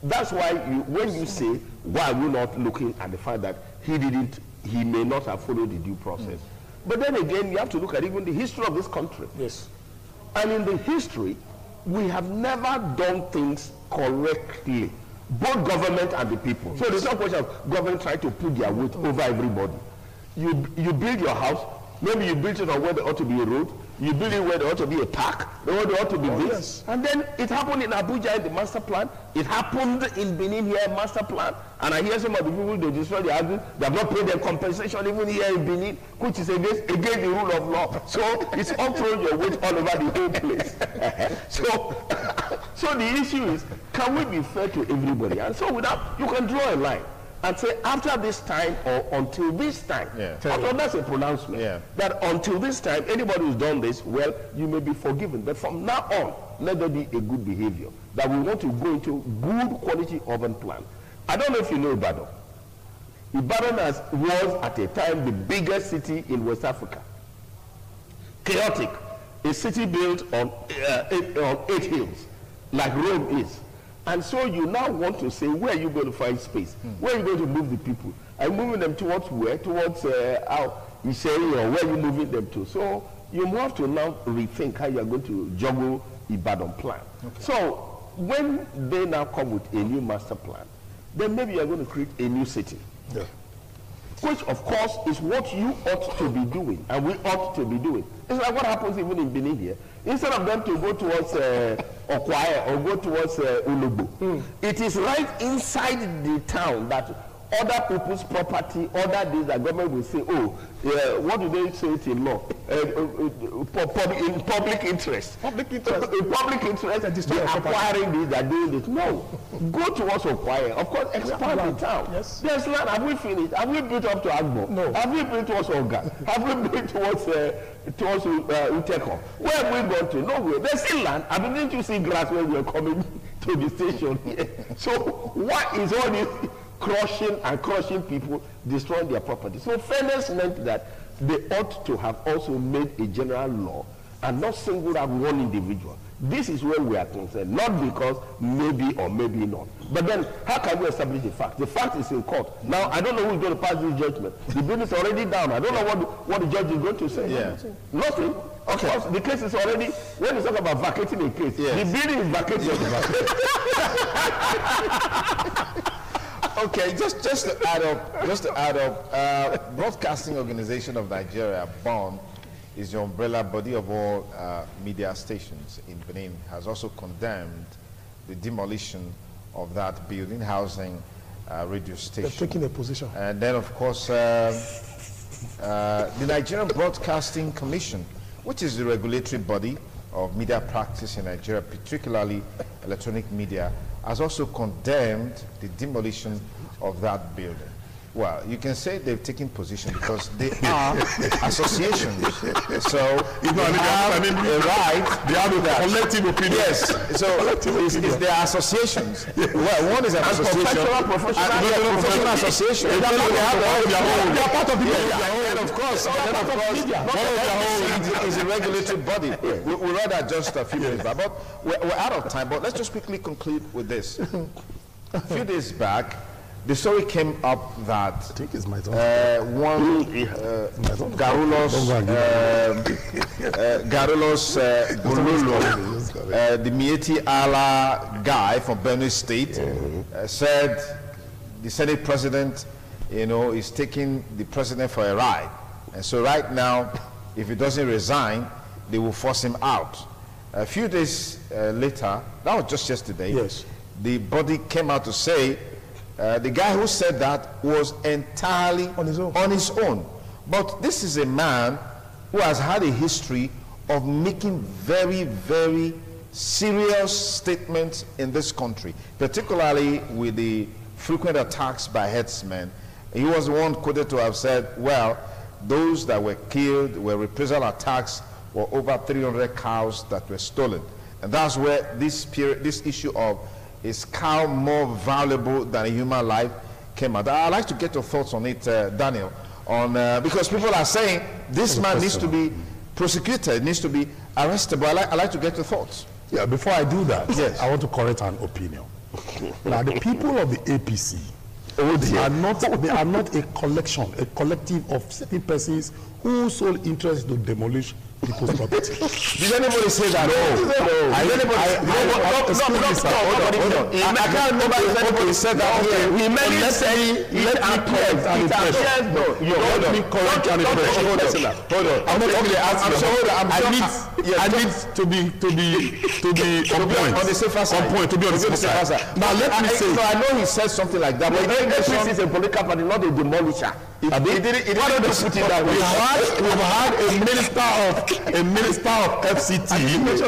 that's why when you say, why are we not looking at the fact that he may not have followed the due process. But then again, you have to look at even the history of this country. Yes. And in the history, we have never done things correctly, both government and the people. So there's no question of government trying to put their weight over everybody. You build your house, maybe you build it on where there ought to be a road, you build it where there ought to be a park, where there ought to be this. Yes. And then it happened in Abuja in the master plan, it happened in Benin here in master plan, and I hear some of the people, they destroy the houses, they have not paid their compensation even here in Benin, which is against the rule of law. So it's all throwing your weight all over the whole place. So the issue is, can we be fair to everybody? And so you can draw a line and say, after this time or until this time, that's a pronouncement, that until this time, anybody who's done this, well, you may be forgiven. But from now on, let there be a good behavior, that we want to go into good quality urban plan. I don't know if you know Ibadan. Ibadan was at a time the biggest city in West Africa. Chaotic. A city built on 8 hills, like Rome is. And so you now want to say, where are you going to find space? Where are you going to move the people? Are you moving them towards where? Towards Iseri, or where are you moving them to? So you have to now rethink how you are going to juggle Ibadan plan. Okay. So when they now come with a new master plan, then maybe you are going to create a new city. Yeah. Which, of course, is what you ought to be doing, and we ought to be doing. It's like what happens even in Benin here. Instead of them to go towards Okwaya or go towards Ulubu, it is right inside the town that other people's property, other days that government will say, what do they say it in law? In public interest. Public interest. In public interest, they're acquiring this, they're doing this. No. Go towards Okwaya. Of course, expand the town. Yes. There's land. Have we finished? Have we built up to Agbo? No. Have we built towards Oga? Have we built towards Uteko? Where have we gone to? Nowhere. There's still land. I mean, didn't you see grass when we were coming to the station here? So what is all this crushing people, destroying their property? So fairness meant that they ought to have also made a general law and not single out one individual. This is where we are concerned, not because maybe or maybe not. But then, how can we establish the fact? The fact is in court. Now, I don't know who's going to pass this judgment. The bill is already down. I don't know what the judge is going to say. Yeah. Nothing. Of course, the case is already, when you talk about vacating a case, the bill is vacated. Okay, just to add up, Broadcasting Organization of Nigeria, BON, is the umbrella body of all media stations in Benin, has also condemned the demolition of that building housing radio station. They're taking a position. And then, of course, the Nigerian Broadcasting Commission, which is the regulatory body of media practice in Nigeria, particularly electronic media, has also condemned the demolition of that building. Well, you can say they've taken position because they are associations. So they have a right. They have a collective opinion. Yes. So it's their associations. Well, one is an association. Professional association. They are part of the media. And of course, one of their is a regulatory body. We'll rather just a few minutes back, but we're out of time. But let's just quickly conclude with this. A few days back, the story came up that I think it's my turn. one Garulos Bululu, the Mieti Allah guy from Benue State, said the Senate president, is taking the president for a ride. And so right now, if he doesn't resign, they will force him out. A few days later, that was just yesterday, yes, the body came out to say the guy who said that was entirely on his own. But this is a man who has had a history of making very, very serious statements in this country, particularly with the frequent attacks by herdsmen. He was the one quoted to have said, well, those that were killed were reprisal attacks, or over 300 cows that were stolen. And that's where this issue of is cow more valuable than a human life came out. I'd like to get your thoughts on it, Daniel, because people are saying this man needs to be prosecuted, needs to be arrested, but I'd like to get your thoughts. Yeah, before I do that, yes, I want to correct an opinion. Now, the people of the APC they are not a collective of certain persons whose sole interest is to demolish people's property. Did anybody say that? No. I can't remember if anybody said that here. We merely say let me correct an impression. Let me correct an impression. Hold on. I'm not only asking. I need to be on point. On the safer side. On point, to be on the safer side. Now let me say. So I know he said something like that, but APC is a political party, not a demolisher. He didn't put it that way. We've had a minister of FCT who was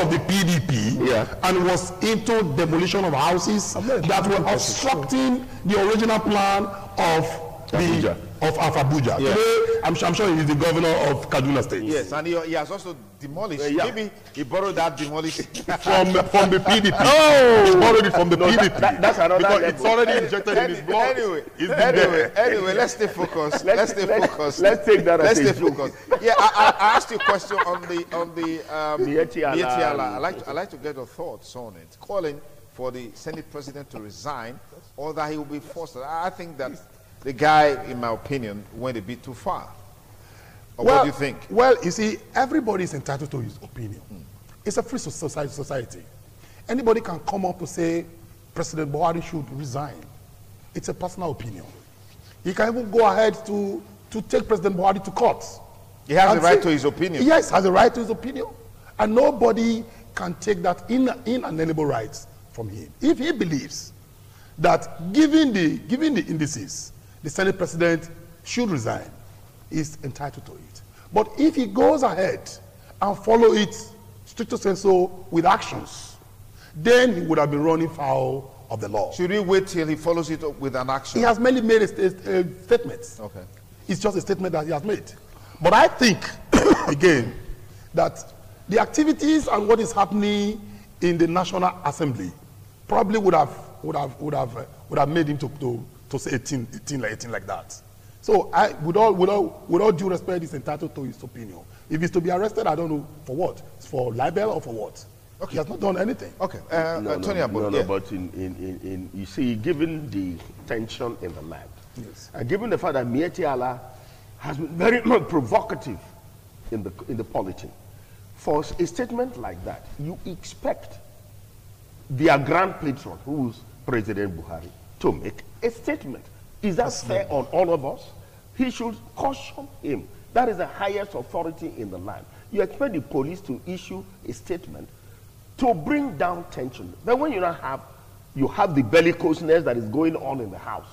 of the PDP and was into demolition of houses that were obstructing the original plan of Abuja. Yeah. Today, I'm sure he is the governor of Kaduna State. Yes, and he has also demolished. Maybe he borrowed that demolished from the PDP. Oh, he borrowed it from the PDP. That's another because level. it's already injected in his blood. Anyway, let's stay focused. Let's stay focused. Let's take that. Let's stay focused. Yeah, I asked you a question on the Mieti Allah. I'd like to get your thoughts on it. Calling for the Senate president to resign, or that he will be forced. I think that the guy, in my opinion, went a bit too far. Or what do you think? Well, you see, everybody is entitled to his opinion. It's a free society. Anybody can come up to say President Buhari should resign. It's a personal opinion. He can even go ahead to take President Buhari to court. He has a right to his opinion. Yes, has a right to his opinion. And nobody can take that inalienable rights from him. If he believes that given the indices, the Senate president should resign, is entitled to it. But if he goes ahead and follow it stricto sensu with actions, then he would have been running foul of the law. Should we wait till he follows it up with an action? He has mainly made a statement. Okay. It's just a statement that he has made. But I think, again, that the activities and what is happening in the National Assembly probably would have made him to say a thing like that. So with all due respect, he's entitled to his opinion. If he's to be arrested, I don't know for what. It's for libel or for what? Okay. He has not done anything. Okay. Tony Abu, but you see, given the tension in the land, yes, and given the fact that Mieti Allah has been very provocative in the polity, for a statement like that, you expect their grand patron, who's President Buhari, to make a statement. Is that fair on all of us? He should caution him. That is the highest authority in the land. You expect the police to issue a statement to bring down tension. Then when you have the belliciousness that is going on in the house,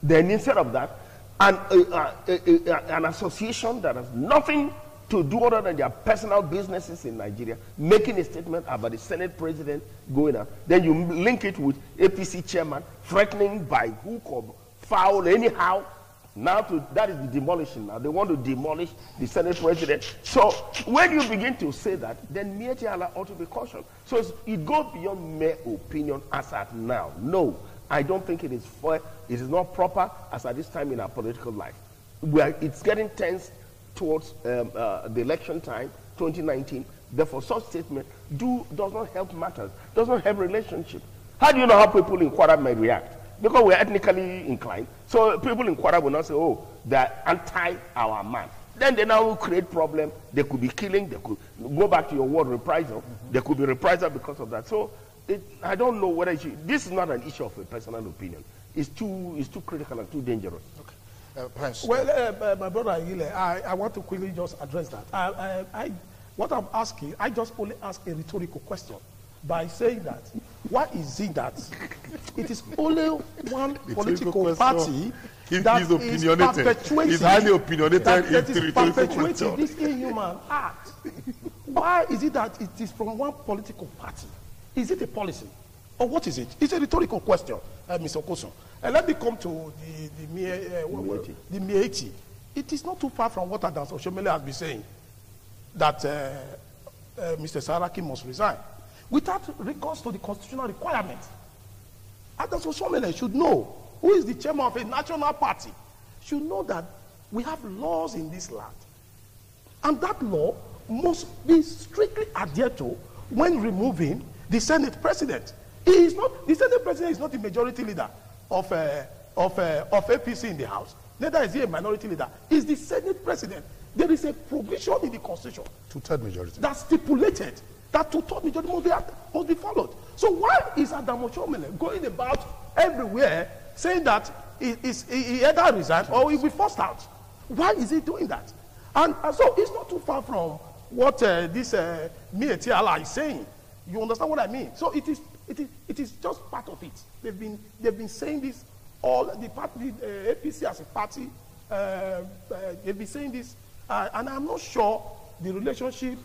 then instead of that, an association that has nothing to do other than their personal businesses in Nigeria, making a statement about the Senate president going out, then you link it with APC chairman threatening by hook or foul anyhow. Now that is the demolition. Now they want to demolish the Senate president. So when you begin to say that, then Mieti Allah ought to be cautioned. So it goes beyond mere opinion as at now. No, I don't think it is fair. It is not proper as at this time in our political life. It's getting tense towards the election time, 2019. Therefore, such statement does not help matters, does not help relationship. How do you know how people in Kwara may react because we're ethnically inclined. So people in Kwara will not say, oh, they're anti our man. Then they now create problem. They could be killing. They could go back to your word, reprisal. There could be reprisal because of that. So I don't know whether this is not an issue of a personal opinion. It's too critical and too dangerous. Okay. Well, my brother Ile, I want to quickly just address that. What I'm asking, I just only ask a rhetorical question by saying that why is it that it is only one political party that is perpetuating, he's highly opinionated, that is perpetuating this inhuman act? Why is it that it is from one political party? Is it a policy? Or what is it? It's a rhetorical question, Mr. Okosun. Let me come to the Mieti. It is not too far from what Adams Oshomole has been saying, that Mr. Saraki must resign, without recourse to the constitutional requirement. Adams Oshomole should know, who is the chairman of a national party, should know that we have laws in this land. And that law must be strictly adhered to when removing the Senate president. The Senate president is not the majority leader of APC in the House. Neither is he a minority leader. He's the Senate president. There is a provision in the Constitution, two-third majority, that stipulated that two-third majority must be followed. So why is Adam Oshomole going about everywhere saying that he either resign or he will be forced out? Why is he doing that? And so it's not too far from what this Mieti Allah is saying. You understand what I mean? So it is just part of it. They've been saying this all the party, APC as a party. They've been saying this, and I'm not sure the relationship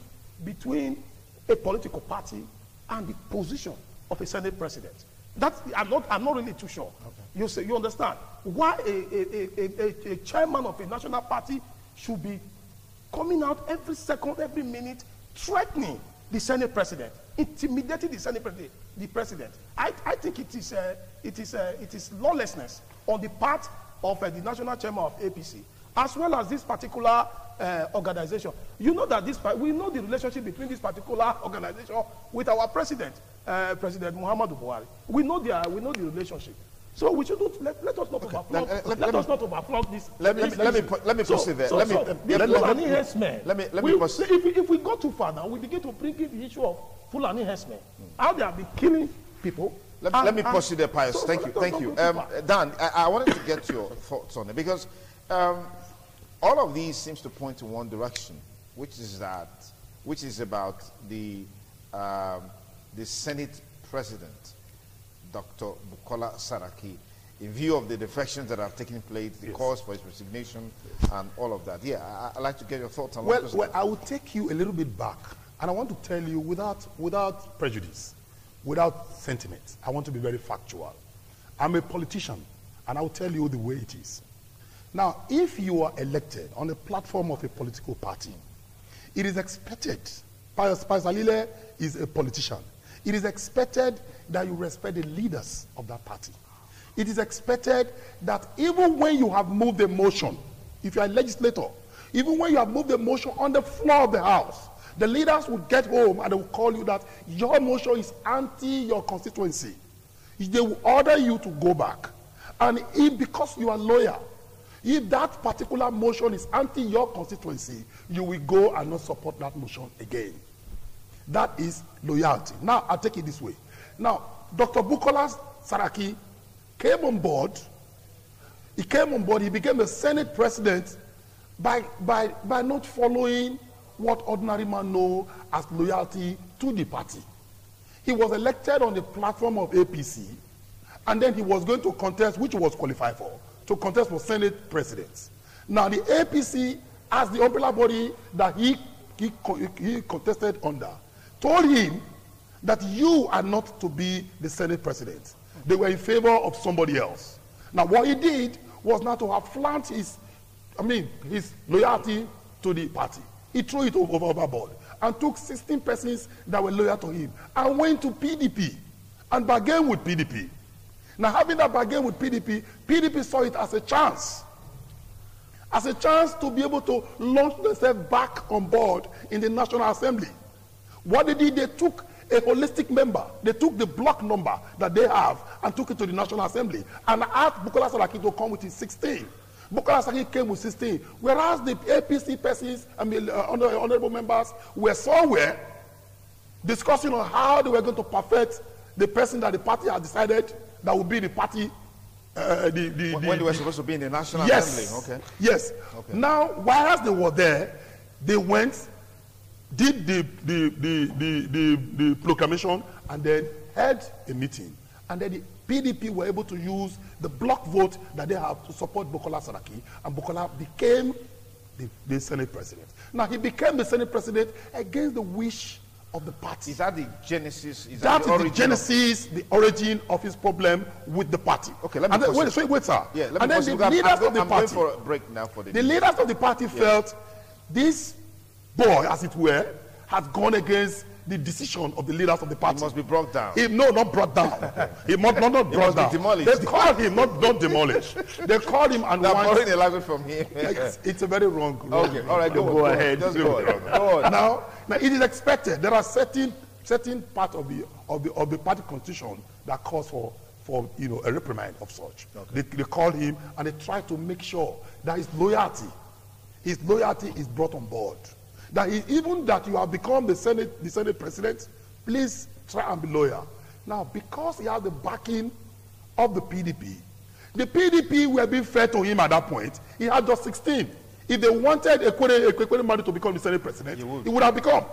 between a political party and the position of a Senate president. I'm not really too sure. Okay. You understand why a chairman of a national party should be coming out every second, every minute, threatening the Senate president, intimidating the president. I think it is lawlessness on the part of the national chairman of APC, as well as this particular organization. You know that we know the relationship between this particular organization with our president, President Muhammadu Buhari. We know the relationship. So we shouldn't let us not overflow this. Let me proceed there. If we go too far now, we begin to bring in the issue of Fulani herdsmen. How they have been killing people. Let me proceed there, Pius. Thank you. Dan, I wanted to get your thoughts on it, because all of these seems to point to one direction, which is about the Senate president, Dr. Bukola Saraki, in view of the defections that have taken place, the cause for his resignation, and all of that. Yeah, I'd like to get your thoughts on that. Well, I will take you a little bit back, and I want to tell you without prejudice, without sentiment. I want to be very factual. I'm a politician, and I will tell you the way it is. Now, if you are elected on the platform of a political party, it is expected, Pius Alile is a politician, it is expected that you respect the leaders of that party. It is expected that even when you have moved a motion, if you are a legislator, even when you have moved a motion on the floor of the House, the leaders will get home and they will call you that your motion is anti your constituency. They will order you to go back. And if, because you are loyal, if that particular motion is anti your constituency, you will go and not support that motion again. That is loyalty. Now, I'll take it this way. Now, Dr. Bukola Saraki came on board. He came on board. He became the Senate president by not following what ordinary man know as loyalty to the party. He was elected on the platform of APC, and then he was going to contest, which he was qualified for, to contest for Senate president. Now, the APC, as the umbrella body that he contested under, told him that you are not to be the Senate president. They were in favor of somebody else. Now, what he did was not to have flaunted his loyalty to the party. He threw it overboard and took 16 persons that were loyal to him and went to PDP and bargained with PDP. Now, having that bargain with PDP, PDP saw it as a chance to be able to launch themselves back on board in the National Assembly. What they did, they took a holistic member. They took the block number that they have and took it to the National Assembly and asked Bukola Saraki to come with his 16. Bukola Saraki came with 16, whereas the APC persons, honorable members, were somewhere discussing on how they were going to perfect the person that the party had decided that would be the party. When they were supposed to be in the National yes, Assembly. Okay. Yes. Okay. Now, whilst they were there, they went, did the proclamation, and then held a meeting. And then the PDP were able to use the block vote that they have to support Bukola Saraki, and Bukola became the Senate president. Now, he became the Senate president against the wish of the party. Is that the genesis? That is the genesis, the origin of his problem with the party. Okay, let me wait, sir. Yeah, let me and then the leaders of the party. I'm going for a break now for the leaders of the party felt this boy, as it were, has gone against the decision of the leaders of the party. He must be brought down. No, not brought down. He must not brought down. Demolished. They called him, not demolished. They called him and they're borrowing the language from him. It's a very wrong. Okay, all right, go ahead. Just go on. Now, it is expected. There are certain part of the party constitution that calls for a reprimand of such. Okay. They called him and they tried to make sure that his loyalty is brought on board. That even that you have become the Senate president, please try and be loyal. Now, because he has the backing of the PDP were being fair to him at that point. He had just 16. If they wanted Ekwekweli Madu to become the Senate president, he would have become.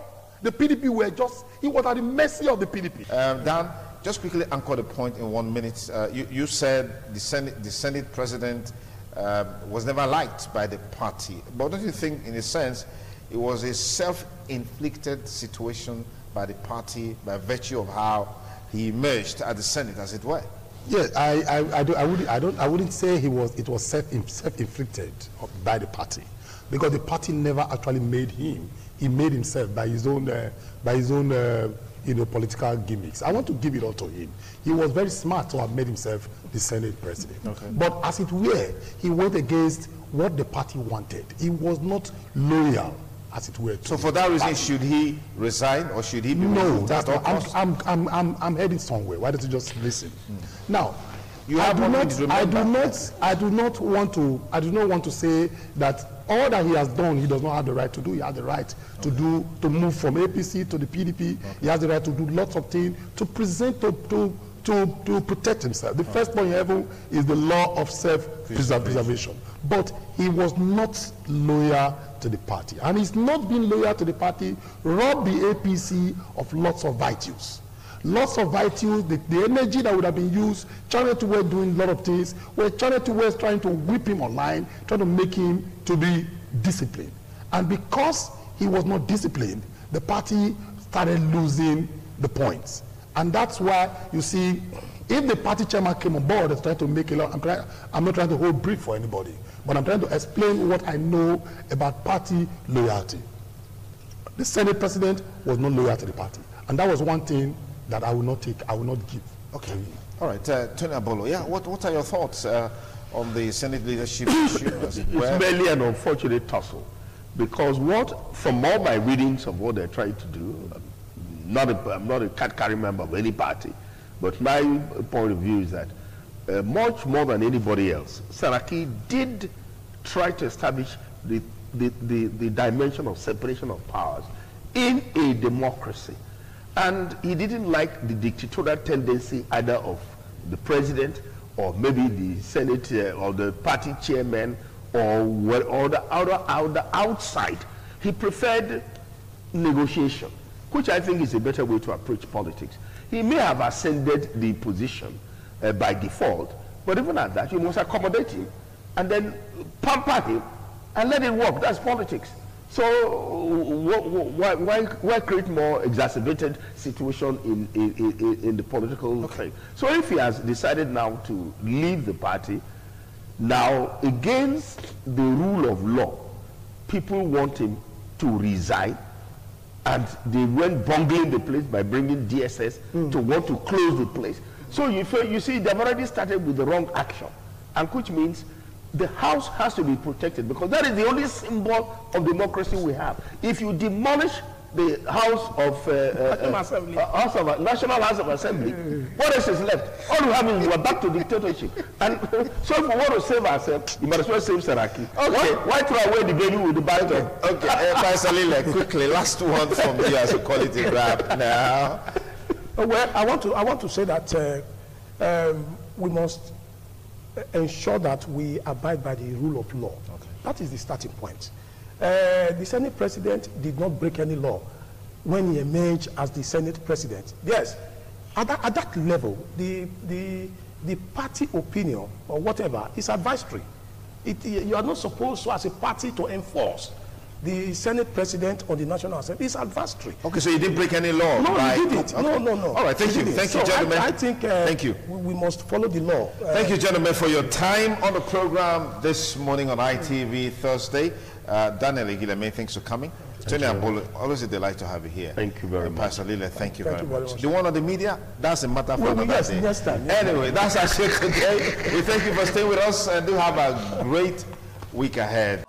The PDP were he was at the mercy of the PDP. Dan, just quickly anchor the point in 1 minute. You said the Senate president was never liked by the party. But don't you think, in a sense, it was a self-inflicted situation by the party by virtue of how he emerged at the Senate, as it were? Yes, I wouldn't say it was self-inflicted by the party, because the party never actually made him. He made himself by his own political gimmicks. I want to give it all to him. He was very smart to have made himself the Senate president. Okay. But as it were, he went against what the party wanted. He was not loyal, as it were. So for that reason, should he resign or should he be removed? No, that's not. I'm heading somewhere. Why don't you just listen? Now, I do not want to say that all that he has done, he does not have the right to do. He has the right to move from APC to the PDP. Okay. He has the right to do lots of things to protect himself. The first point in heaven is the law of self-preservation. But he was not loyal to the party. And he's not being loyal to the party robbed the APC of lots of virtues. Lots of virtues, the energy that would have been used, Channel 2 were doing a lot of things, where Channel 2 was trying to whip him online, trying to make him to be disciplined. And because he was not disciplined, the party started losing the points. And that's why you see, if the party chairman came on board and tried to make a lot, I'm not trying to hold brief for anybody, but I'm trying to explain what I know about party loyalty. The Senate president was not loyal to the party. And that was one thing that I will not give. Okay. All right, Tony Abolo, yeah, what are your thoughts on the Senate leadership issue? It's merely an unfortunate tussle, because from all my readings of what they're trying to do, I'm not a card-carrying member of any party, but my point of view is that much more than anybody else, Saraki did try to establish the dimension of separation of powers in a democracy. And he didn't like the dictatorial tendency either of the president or maybe the Senate or the party chairman or the outside. He preferred negotiation, which I think is a better way to approach politics. He may have ascended the position by default, but even at that, you must accommodate him and then pamper him and let it work. That's politics. So why create more exacerbated situation in the political thing? So if he has decided now to leave the party, now against the rule of law, people want him to resign, and they went bungling the place by bringing DSS to want to close the place. So you see, they've already started with the wrong action, and which means the house has to be protected, because that is the only symbol of democracy we have. If you demolish the House of National House of Assembly. What else is left? All we have is we're back to dictatorship. And so if we want to save ourselves, you might as well save Saraki. Okay. Why throw away the baby with the bathwater? Okay, Pastor Lile, quickly, last one from you as a quality grab now. Well, I want to say that we must ensure that we abide by the rule of law. Okay. That is the starting point. The Senate President did not break any law when he emerged as the Senate President. Yes, at that level, the party opinion or whatever is advisory. You are not supposed to, as a party, to enforce the Senate President or the National Assembly. It's advisory. Okay, so you didn't break any law? No, you didn't. Okay. No. All right, thank you. Thank you, gentlemen. I think thank you. We must follow the law. Thank you, gentlemen, for your time on the program this morning on ITV Thursday. Daniel Egileme, thanks for coming. Tony Abolo, always a delight to have you here. Thank you very much. Pastor Lile, thank you very much. The one on the media, that's a matter for another day. Next time. Anyway, that's our show today. We thank you for staying with us and do have a great week ahead.